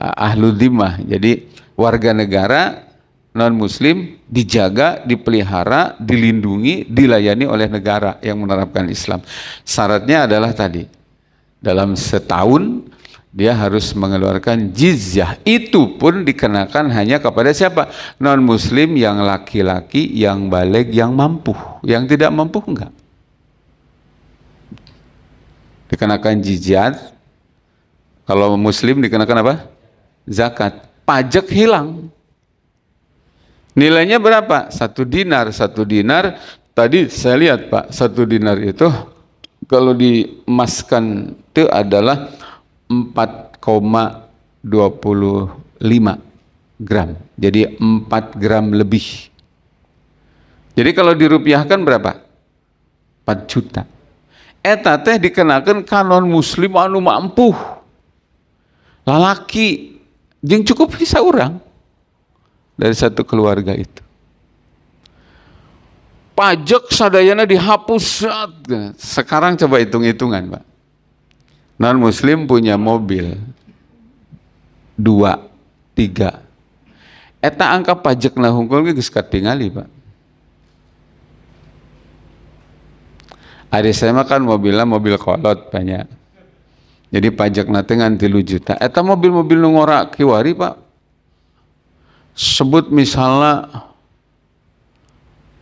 [SPEAKER 1] ahlu dhimmah, jadi warga negara non-muslim dijaga, dipelihara, dilindungi, dilayani oleh negara yang menerapkan Islam. Syaratnya adalah tadi, dalam setahun dia harus mengeluarkan jizyah. Itu pun dikenakan hanya kepada siapa? Non-muslim yang laki-laki, yang baligh, yang mampu. Yang tidak mampu enggak. Dikenakan jizyah. Kalau muslim dikenakan apa? Zakat. Pajak hilang. Nilainya berapa? 1 dinar. 1 dinar, tadi saya lihat Pak, 1 dinar itu kalau diemaskan itu adalah 4,25 gram. Jadi 4 gram lebih. Jadi kalau dirupiahkan berapa? 4 juta. Eta teh dikenakan kanon muslim anu mampu. Lalaki jeung cukup bisa orang dari satu keluarga itu. Pajak sadayana dihapus. Sekarang coba hitung-hitungan, Pak. Non-muslim punya mobil 2, 3. Eta angka pajak na hungkul geus katingali, Pak. Adik saya mah kan mobilnya mobil kolot banyak. Jadi pajak nate ngan 3 juta. Eta mobil-mobil nu ngora kiwari, Pak. Sebut misalnya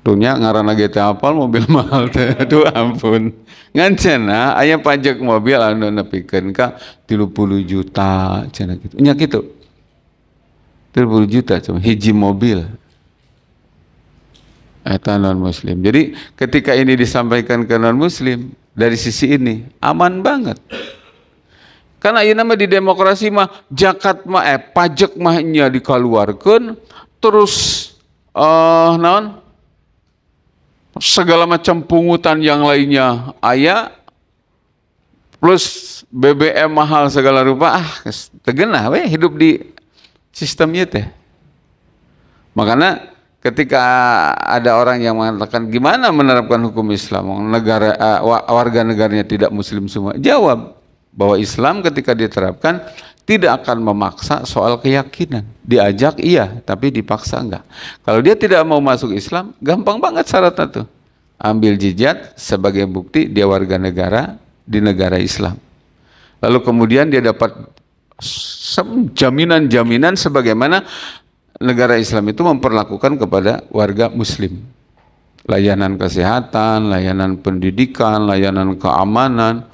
[SPEAKER 1] dunia ngaranna GTA apal mobil mahal teh. Aduh ampun. Ngan cenah aya pajak mobil anu nepikeun ka 30 juta cenah gitu. Nya kitu. 30 juta cuma hiji mobil. Eta non muslim. Jadi ketika ini disampaikan ke non muslim dari sisi ini aman banget. Karena ayeuna mah di demokrasi mah zakat mah pajak mah nya dikaluarkeun terus naon segala macam pungutan yang lainnya aya plus BBM mahal segala rupa tegenah we hidup di sistem ieu teh. Makanya ketika ada orang yang mengatakan gimana menerapkan hukum Islam, warga negaranya tidak Muslim semua, jawab bahwa Islam ketika diterapkan tidak akan memaksa soal keyakinan. Diajak iya, tapi dipaksa enggak. Kalau dia tidak mau masuk Islam, gampang banget syaratnya tuh. Ambil jizat sebagai bukti dia warga negara di negara Islam. Lalu kemudian dia dapat jaminan-jaminan sebagaimana negara Islam itu memperlakukan kepada warga Muslim. Layanan kesehatan, layanan pendidikan, layanan keamanan,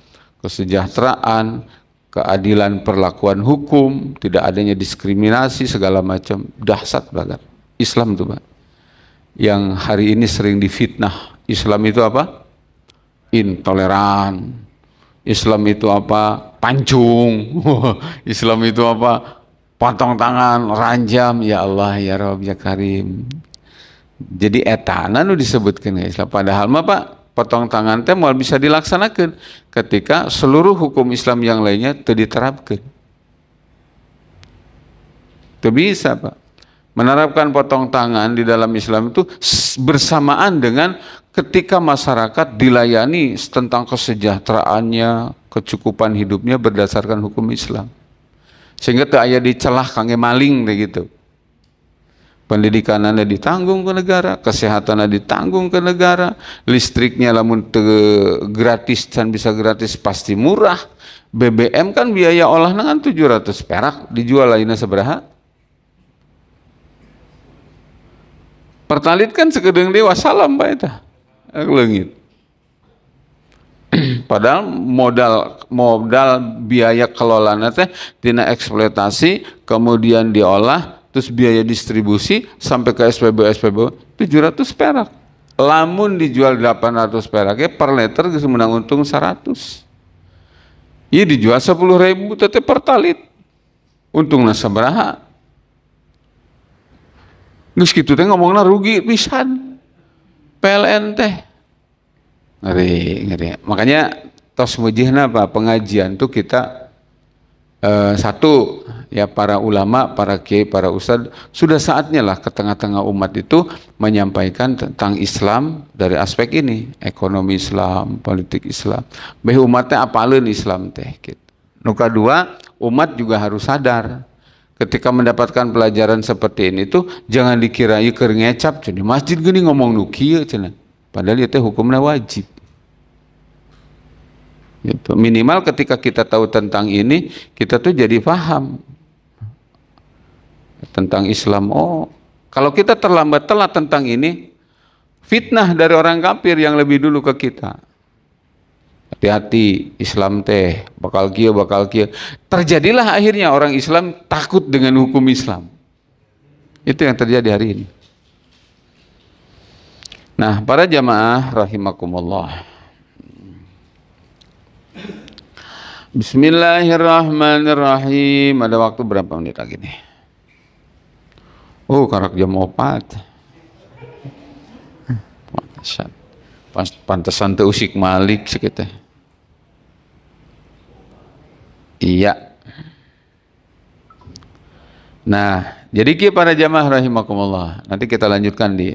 [SPEAKER 1] kesejahteraan, keadilan perlakuan hukum, tidak adanya diskriminasi segala macam. Dahsyat banget Islam itu, Pak. Yang hari ini sering difitnah. Islam itu apa? Intoleran. Islam itu apa? Pancung. Islam itu apa? Potong tangan, ranjam. Ya Allah, ya Rabb, ya Karim. Jadi etana nu disebutkan Islam. Padahal mah Pak, potong tangan teh mau bisa dilaksanakan ketika seluruh hukum Islam yang lainnya tidak diterapkan. Itu bisa Pak. Menerapkan potong tangan di dalam Islam itu bersamaan dengan ketika masyarakat dilayani tentang kesejahteraannya, kecukupan hidupnya berdasarkan hukum Islam. Sehingga teu aya dicelah kangge maling begitu. Pendidikannya ditanggung ke negara, kesehatannya ditanggung ke negara, listriknya lamun gratis dan bisa gratis pasti murah. BBM kan biaya olahna kan 700 perak, dijual lainnya sabaraha? Pertalit kan sekedeng dewa salam Pak eta. Leungit. Padahal modal biaya kelolana teh tina eksploitasi, kemudian diolah, terus biaya distribusi sampai ke SPBU 700 perak. Lamun dijual 800 perak per liter geus menang untung 100. Ieu dijual 10.000 teh pertalit. Untungna sabaraha? Geus kitu teh ngomongna rugi pisan. PLN teh. Ngeri. Makanya tos mujihna apa pengajian tuh kita satu ya para ulama, para kiai, para ustadz sudah saatnya lah ke tengah-tengah umat itu menyampaikan tentang Islam dari aspek ini, ekonomi Islam, politik Islam. Beh umatnya apaleun Islam teh gitu. Nu kadua, umat juga harus sadar ketika mendapatkan pelajaran seperti ini tuh jangan dikira ieu keur ngecap cenah masjid geuning ngomong nu kieu cenah. Padahal itu hukumnya wajib. Gitu. Minimal ketika kita tahu tentang ini, kita tuh jadi paham tentang Islam. Oh, kalau kita terlambat telat tentang ini, fitnah dari orang kafir yang lebih dulu ke kita. Hati-hati, Islam teh bakal kieu. Terjadilah akhirnya orang Islam takut dengan hukum Islam. Itu yang terjadi hari ini. Nah, para jamaah rahimakumullah. Bismillahirrahmanirrahim. Ada waktu berapa menit lagi nih? Oh, karak jam 4. Pantesan teu usik malik sekitu. Iya. Nah, jadi kieu para jamaah rahimakumullah. Nanti kita lanjutkan di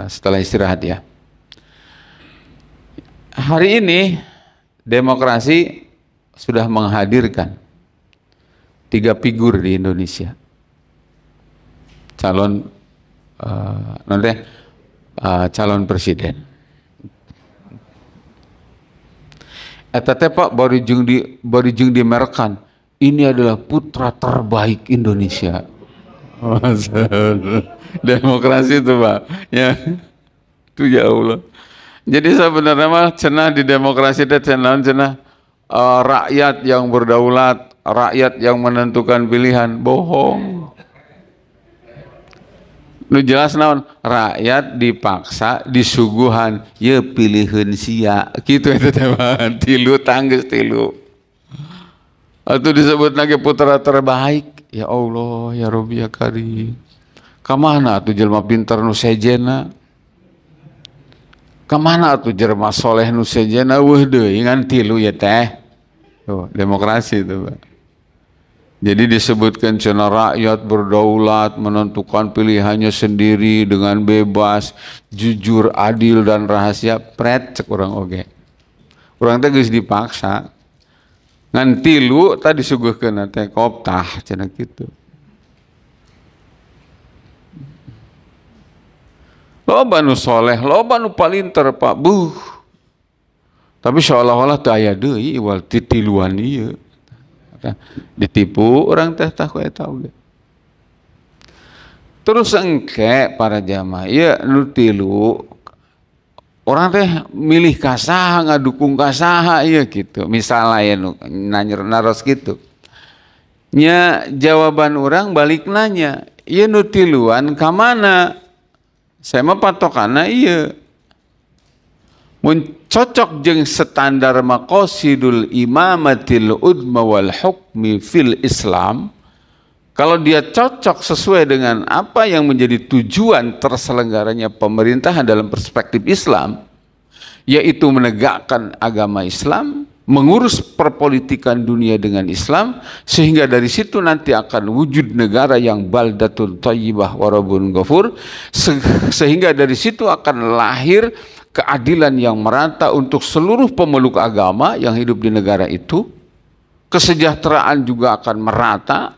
[SPEAKER 1] setelah istirahat ya. Hari ini demokrasi sudah menghadirkan 3 figur di Indonesia. Calon presiden. Eta teh Pak barijung dimerkan. Ini adalah putra terbaik Indonesia. Demokrasi itu Pak. Ya. Itu ya Allah. Jadi sebenarnya mah cenah di demokrasi teh cenah rakyat yang berdaulat, rakyat yang menentukan pilihan, bohong. Nu jelas naon? Rakyat dipaksa disuguhan, ye pilihan sia. Gitu itu teman. Tilu tangges tilu. Itu disebut lagi putra terbaik. Ya Allah, ya Rabbi ya Karim. Kamana tuh jelema pinter nu sejena? Kamana tuh jelema soleh nu sejena? Weuh deui ngan tilu ya teh. Tuh, demokrasi itu, Pak. Jadi disebutkan cenah rakyat berdaulat menentukan pilihannya sendiri dengan bebas, jujur, adil dan rahasia. Pret cek orang oge. Urang teh geus dipaksa. Ngan tilu tadi disuguhkeun teh koptah cenah kitu. Loba nu soleh, loba nu palinter Pak. Tapi seolah-olah teu aya deui wal titiluan ieu. Ditipu orang teh tah ku eta oge. Terus engke para jamaah ieu nu tilu orang teh milih ka saha ngadukung ka saha ieu kitu. Misalna aya nu naros kitu. Nya jawaban orang balik nanya, ieu nu tiluan ka mana? Saya mah patokanna ieu. Mun cocok jeung standar maqasidul imamatil udma wal hukmi fil Islam, kalau dia cocok sesuai dengan apa yang menjadi tujuan terselenggaranya pemerintahan dalam perspektif Islam, yaitu menegakkan agama Islam, mengurus perpolitikan dunia dengan Islam, sehingga dari situ nanti akan wujud negara yang baldatun thayyibah wa rabbun ghafur, sehingga dari situ akan lahir keadilan yang merata untuk seluruh pemeluk agama yang hidup di negara itu, kesejahteraan juga akan merata,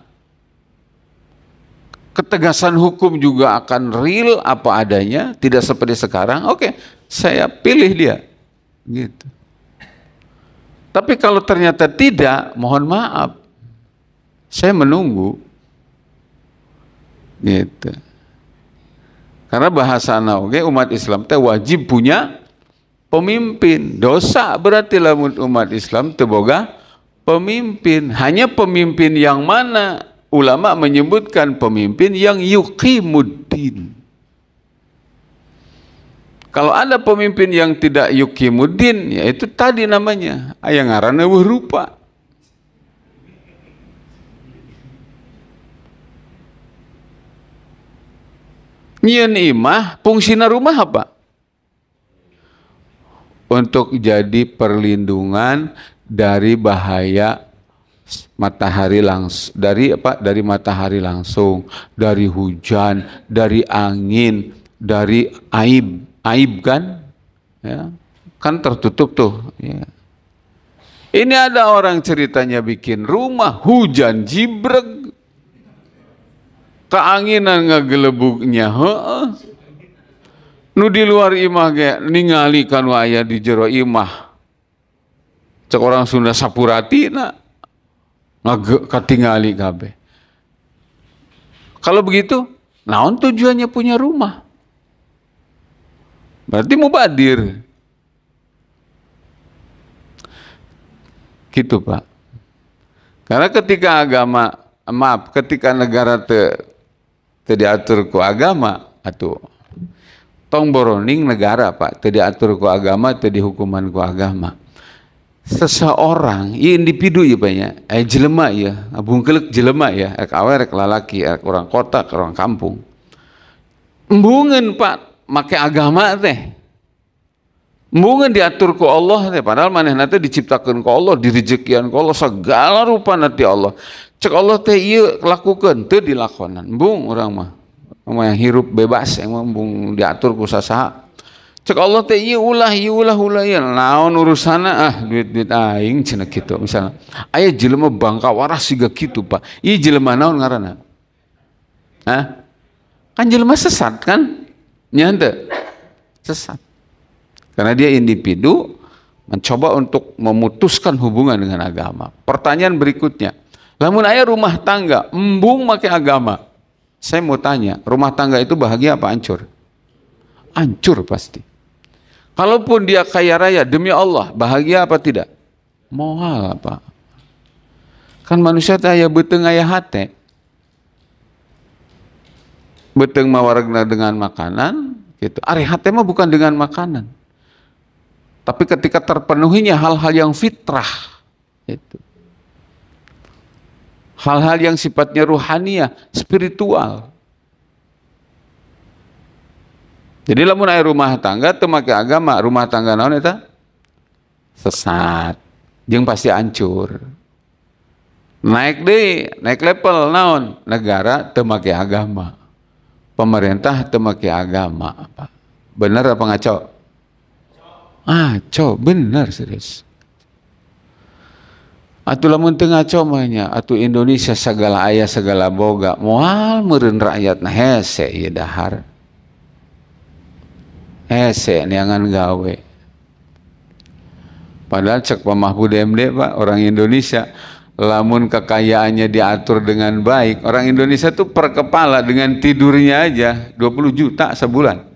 [SPEAKER 1] ketegasan hukum juga akan real apa adanya, tidak seperti sekarang. Oke, saya pilih dia gitu. Tapi kalau ternyata tidak, mohon maaf, saya menunggu gitu. Karena bahasa oge umat Islam teh wajib punya pemimpin. Dosa berarti lamun umat Islam teu boga pemimpin. Hanya pemimpin yang mana? Ulama menyebutkan pemimpin yang yuqimuddin. Kalau ada pemimpin yang tidak yuqimuddin, ya itu tadi namanya aya ngaranna eueuh rupa. Nyieun imah, fungsina rumah apa? Untuk jadi perlindungan dari bahaya matahari langsung, dari matahari langsung, dari hujan, dari angin, dari aib kan? Ya, kan tertutup tuh. Ya. Ini ada orang ceritanya bikin rumah, hujan jibreg. Keanginan ngagelebuknya, nu di luar imah ge ningali kanu aya di jero imah. Cek orang Sunda sapuratina katingali kabeh. Kalau begitu, naon tujuannya punya rumah? Berarti mubadir. Gitu Pak. Karena ketika ketika negara diatur ku agama atuh tong boroning negara Pak diatur ku agama dihukuman ku agama seseorang individu ya Pak ya jelema ya bungkelek jelema ya rek awe rek lalaki rek orang kota ke orang kampung embungeun Pak make agama teh embungeun diatur ku Allah teh padahal manehna teh diciptakeun ku Allah direjekian ku Allah segala rupa nanti Allah cek Allah teh ieu lakukeun teu dilakonan embung urang mah yang hirup bebas yang embung diatur ku sasaha cek Allah teh ieu ulah ieu naon urusana duit aing cenah kitu misalnya aya jelema bangka waras siga kitu Pak ieu jelema naon ngaranna kan jelema sesat kan nya henteu sesat karena dia individu mencoba untuk memutuskan hubungan dengan agama. Pertanyaan berikutnya, lamun aya rumah tangga embung make agama, saya mau tanya, rumah tangga itu bahagia apa hancur? Hancur pasti. Kalaupun dia kaya raya, demi Allah, bahagia apa tidak? Moal apa? Kan manusia teh aya beuteung aya hate. Beuteung mawaragna dengan makanan, gitu. Ari hate mah bukan dengan makanan. Tapi ketika terpenuhinya hal-hal yang fitrah, itu. Hal-hal yang sifatnya ruhaniah, spiritual. Jadi lamun aya rumah tangga teu make agama, rumah tangga naon eta? Sesat. Jeung pasti hancur. Naik deh, naik level naon? Negara teu make agama. Pemerintah teu make agama. Apa? Bener apa ngaco? Bener serius. Atuh lamun teu ngaco mah nya, atuh Indonesia segala aya segala boga, moal meureun rakyatna hese ieu dahar. Hese neangan gawe. Padahal cek Pak Mahfud MD Pak, orang Indonesia lamun kekayaannya diatur dengan baik, orang Indonesia tuh per kepala dengan tidurnya aja 20 juta sebulan.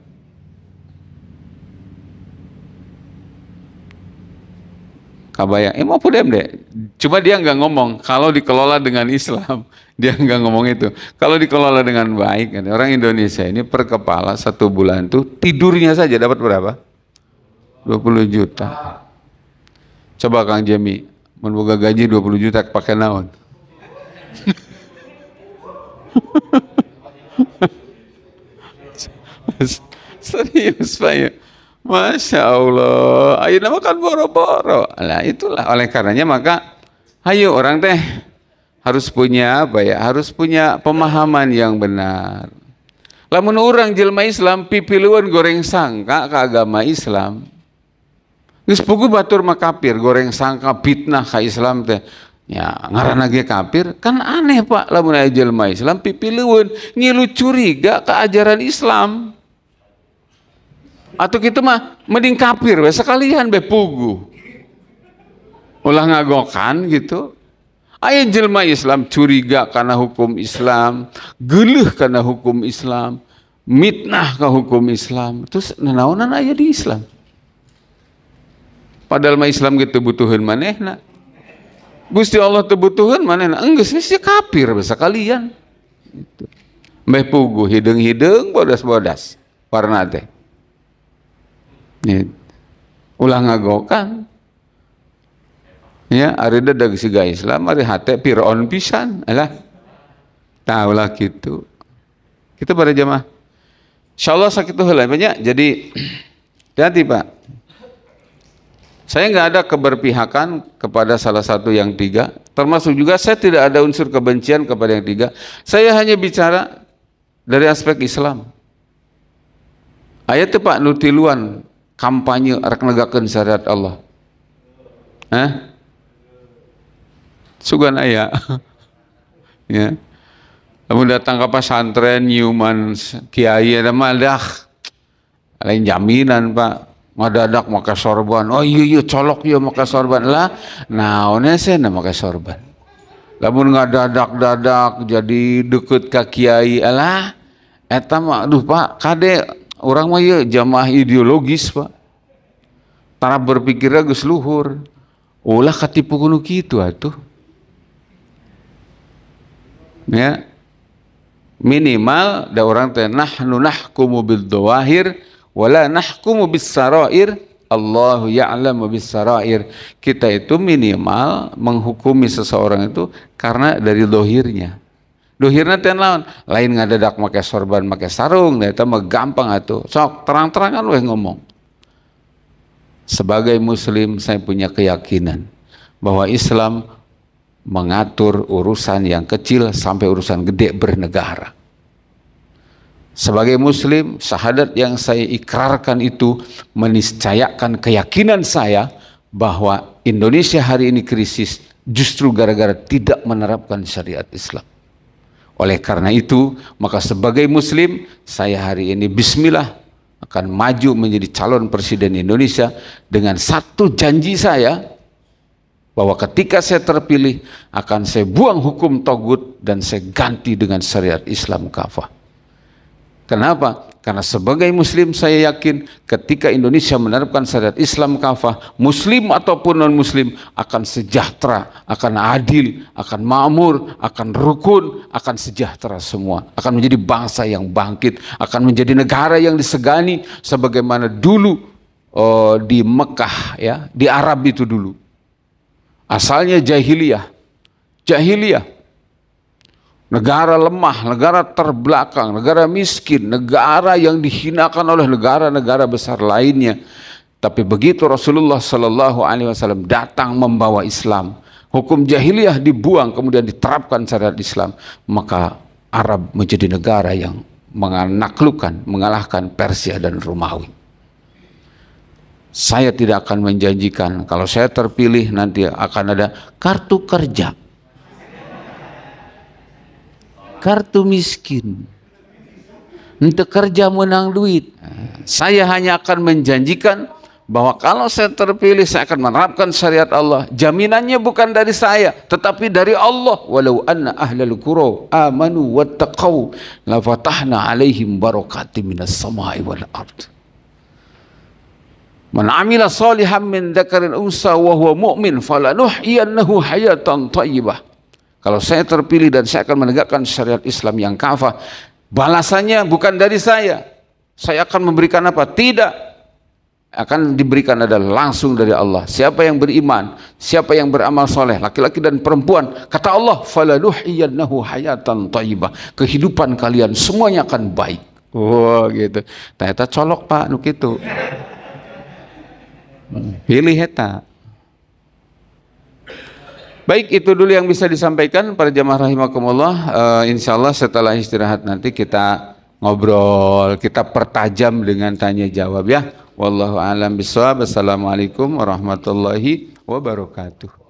[SPEAKER 1] Kabayang, Mahfud MD, cuma dia nggak ngomong kalau dikelola dengan Islam, dia nggak ngomong itu. Kalau dikelola dengan baik, orang Indonesia ini per kepala satu bulan tuh tidurnya saja dapat berapa? 20 juta. Coba Kang Jemi, menboga gaji 20 juta pakai naon? Serius Pak ya? Masya Allah, ayo nama kan boro-boro. Nah itulah oleh karenanya maka, ayo orang teh harus punya apa ya? Harus punya pemahaman yang benar. Lamun orang jelma Islam pipiluan goreng sangka ke agama Islam. Geus puguh batur mah kafir, goreng sangka fitnah ka Islam teh. Ya ngaranna ge kafir, kan aneh Pak lamun aya jelma Islam pipiluan ngilu curiga ke ajaran Islam. Atau kita mah mending kafir we sekalian be puguh. Ulah ngagokan gitu. Aya jelma Islam curiga karena hukum Islam, geuleuh karena hukum Islam, mitnah ka hukum Islam. Terus nanaonan aya di Islam? Padahal mah Islam gitu butuhin manehna. Gusti Allah teu butuhin manehna. Enggeus geus kafir we sekalian. Gitu. Mbeh puguh hideung-hideung bodas-bodas warna teh. Ulah ngagokan ya ari dadag siga Islam ari hate Firaun pisan alah taulah gitu kita pada jamaah insyaallah sakitu heula banyak. Jadi hati Pak, saya nggak ada keberpihakan kepada salah satu yang tiga, termasuk juga saya tidak ada unsur kebencian kepada yang tiga. Saya hanya bicara dari aspek Islam. Ayat itu Pak nutiluan kampanye arek negakeun syariat Allah. Sugan aya. Ya. Lamun datang ke pesantren nyuman kiai ada malah lain jaminan Pak. Ngadadak make sorban. Oh iya colok ieu make sorban lah. Naon cenah make sorban. Lamun ngadadak-dadak jadi deket ka kiai alah eta mah aduh Pak kade orang mah ya jamaah ideologis Pak. Tara berpikirnya geus luhur. Ulah katipu kudu kitu atuh. Ya. Minimal da orang teh nahnu nahkumu bil dhawahir wala nahkumu bis sarair. Allahu ya'lamu bis sarair. Kita itu minimal menghukumi seseorang itu karena dari dohirnya. Dohirna teh naon? Lain ngadadak make sorban make sarung, eta mah gampang atuh. Sok terang-terangan we ngomong. Sebagai muslim saya punya keyakinan bahwa Islam mengatur urusan yang kecil sampai urusan gede bernegara. Sebagai muslim, syahadat yang saya ikrarkan itu meniscayakan keyakinan saya bahwa Indonesia hari ini krisis justru gara-gara tidak menerapkan syariat Islam. Oleh karena itu, maka sebagai muslim, saya hari ini bismillah akan maju menjadi calon presiden Indonesia dengan satu janji saya bahwa ketika saya terpilih akan saya buang hukum togut dan saya ganti dengan syariat Islam kafah. Kenapa? Karena sebagai muslim saya yakin ketika Indonesia menerapkan syariat Islam kafah, muslim ataupun non muslim akan sejahtera, akan adil, akan makmur, akan rukun, akan sejahtera semua, akan menjadi bangsa yang bangkit, akan menjadi negara yang disegani sebagaimana dulu di Mekah ya, di Arab itu dulu. Asalnya jahiliyah. Negara lemah, negara terbelakang, negara miskin, negara yang dihinakan oleh negara-negara besar lainnya. Tapi begitu Rasulullah Sallallahu Alaihi Wasallam datang membawa Islam, hukum jahiliyah dibuang kemudian diterapkan syariat Islam, maka Arab menjadi negara yang menaklukkan, mengalahkan Persia dan Romawi. Saya tidak akan menjanjikan kalau saya terpilih nanti akan ada kartu kerja, kartu miskin, untuk kerja menang duit. Saya hanya akan menjanjikan bahwa kalau saya terpilih saya akan menerapkan syariat Allah. Jaminannya bukan dari saya tetapi dari Allah. Walau anna ahlal qura amanu wattaqau la fatahna alaihim barakatim minas samai wal ard. Man amila salihan min dzakarin unsa wa huwa mu'min falanuhyiyannahu hayatan thayyibah. Kalau saya terpilih dan saya akan menegakkan syariat Islam yang kafah, balasannya bukan dari saya. Saya akan memberikan apa? Tidak. Akan diberikan adalah langsung dari Allah. Siapa yang beriman, siapa yang beramal soleh, laki-laki dan perempuan, kata Allah, falanuhyiyannahu hayatan thayyibah. Kehidupan kalian semuanya akan baik. Wah, gitu. Ternyata colok Pak nuk itu. Pilih eta. Baik, itu dulu yang bisa disampaikan para jamaah rahimakumullah. Insyaallah setelah istirahat nanti kita ngobrol, kita pertajam dengan tanya jawab ya. Wallahu a'lam bishawab. Assalamualaikum warahmatullahi wabarakatuh.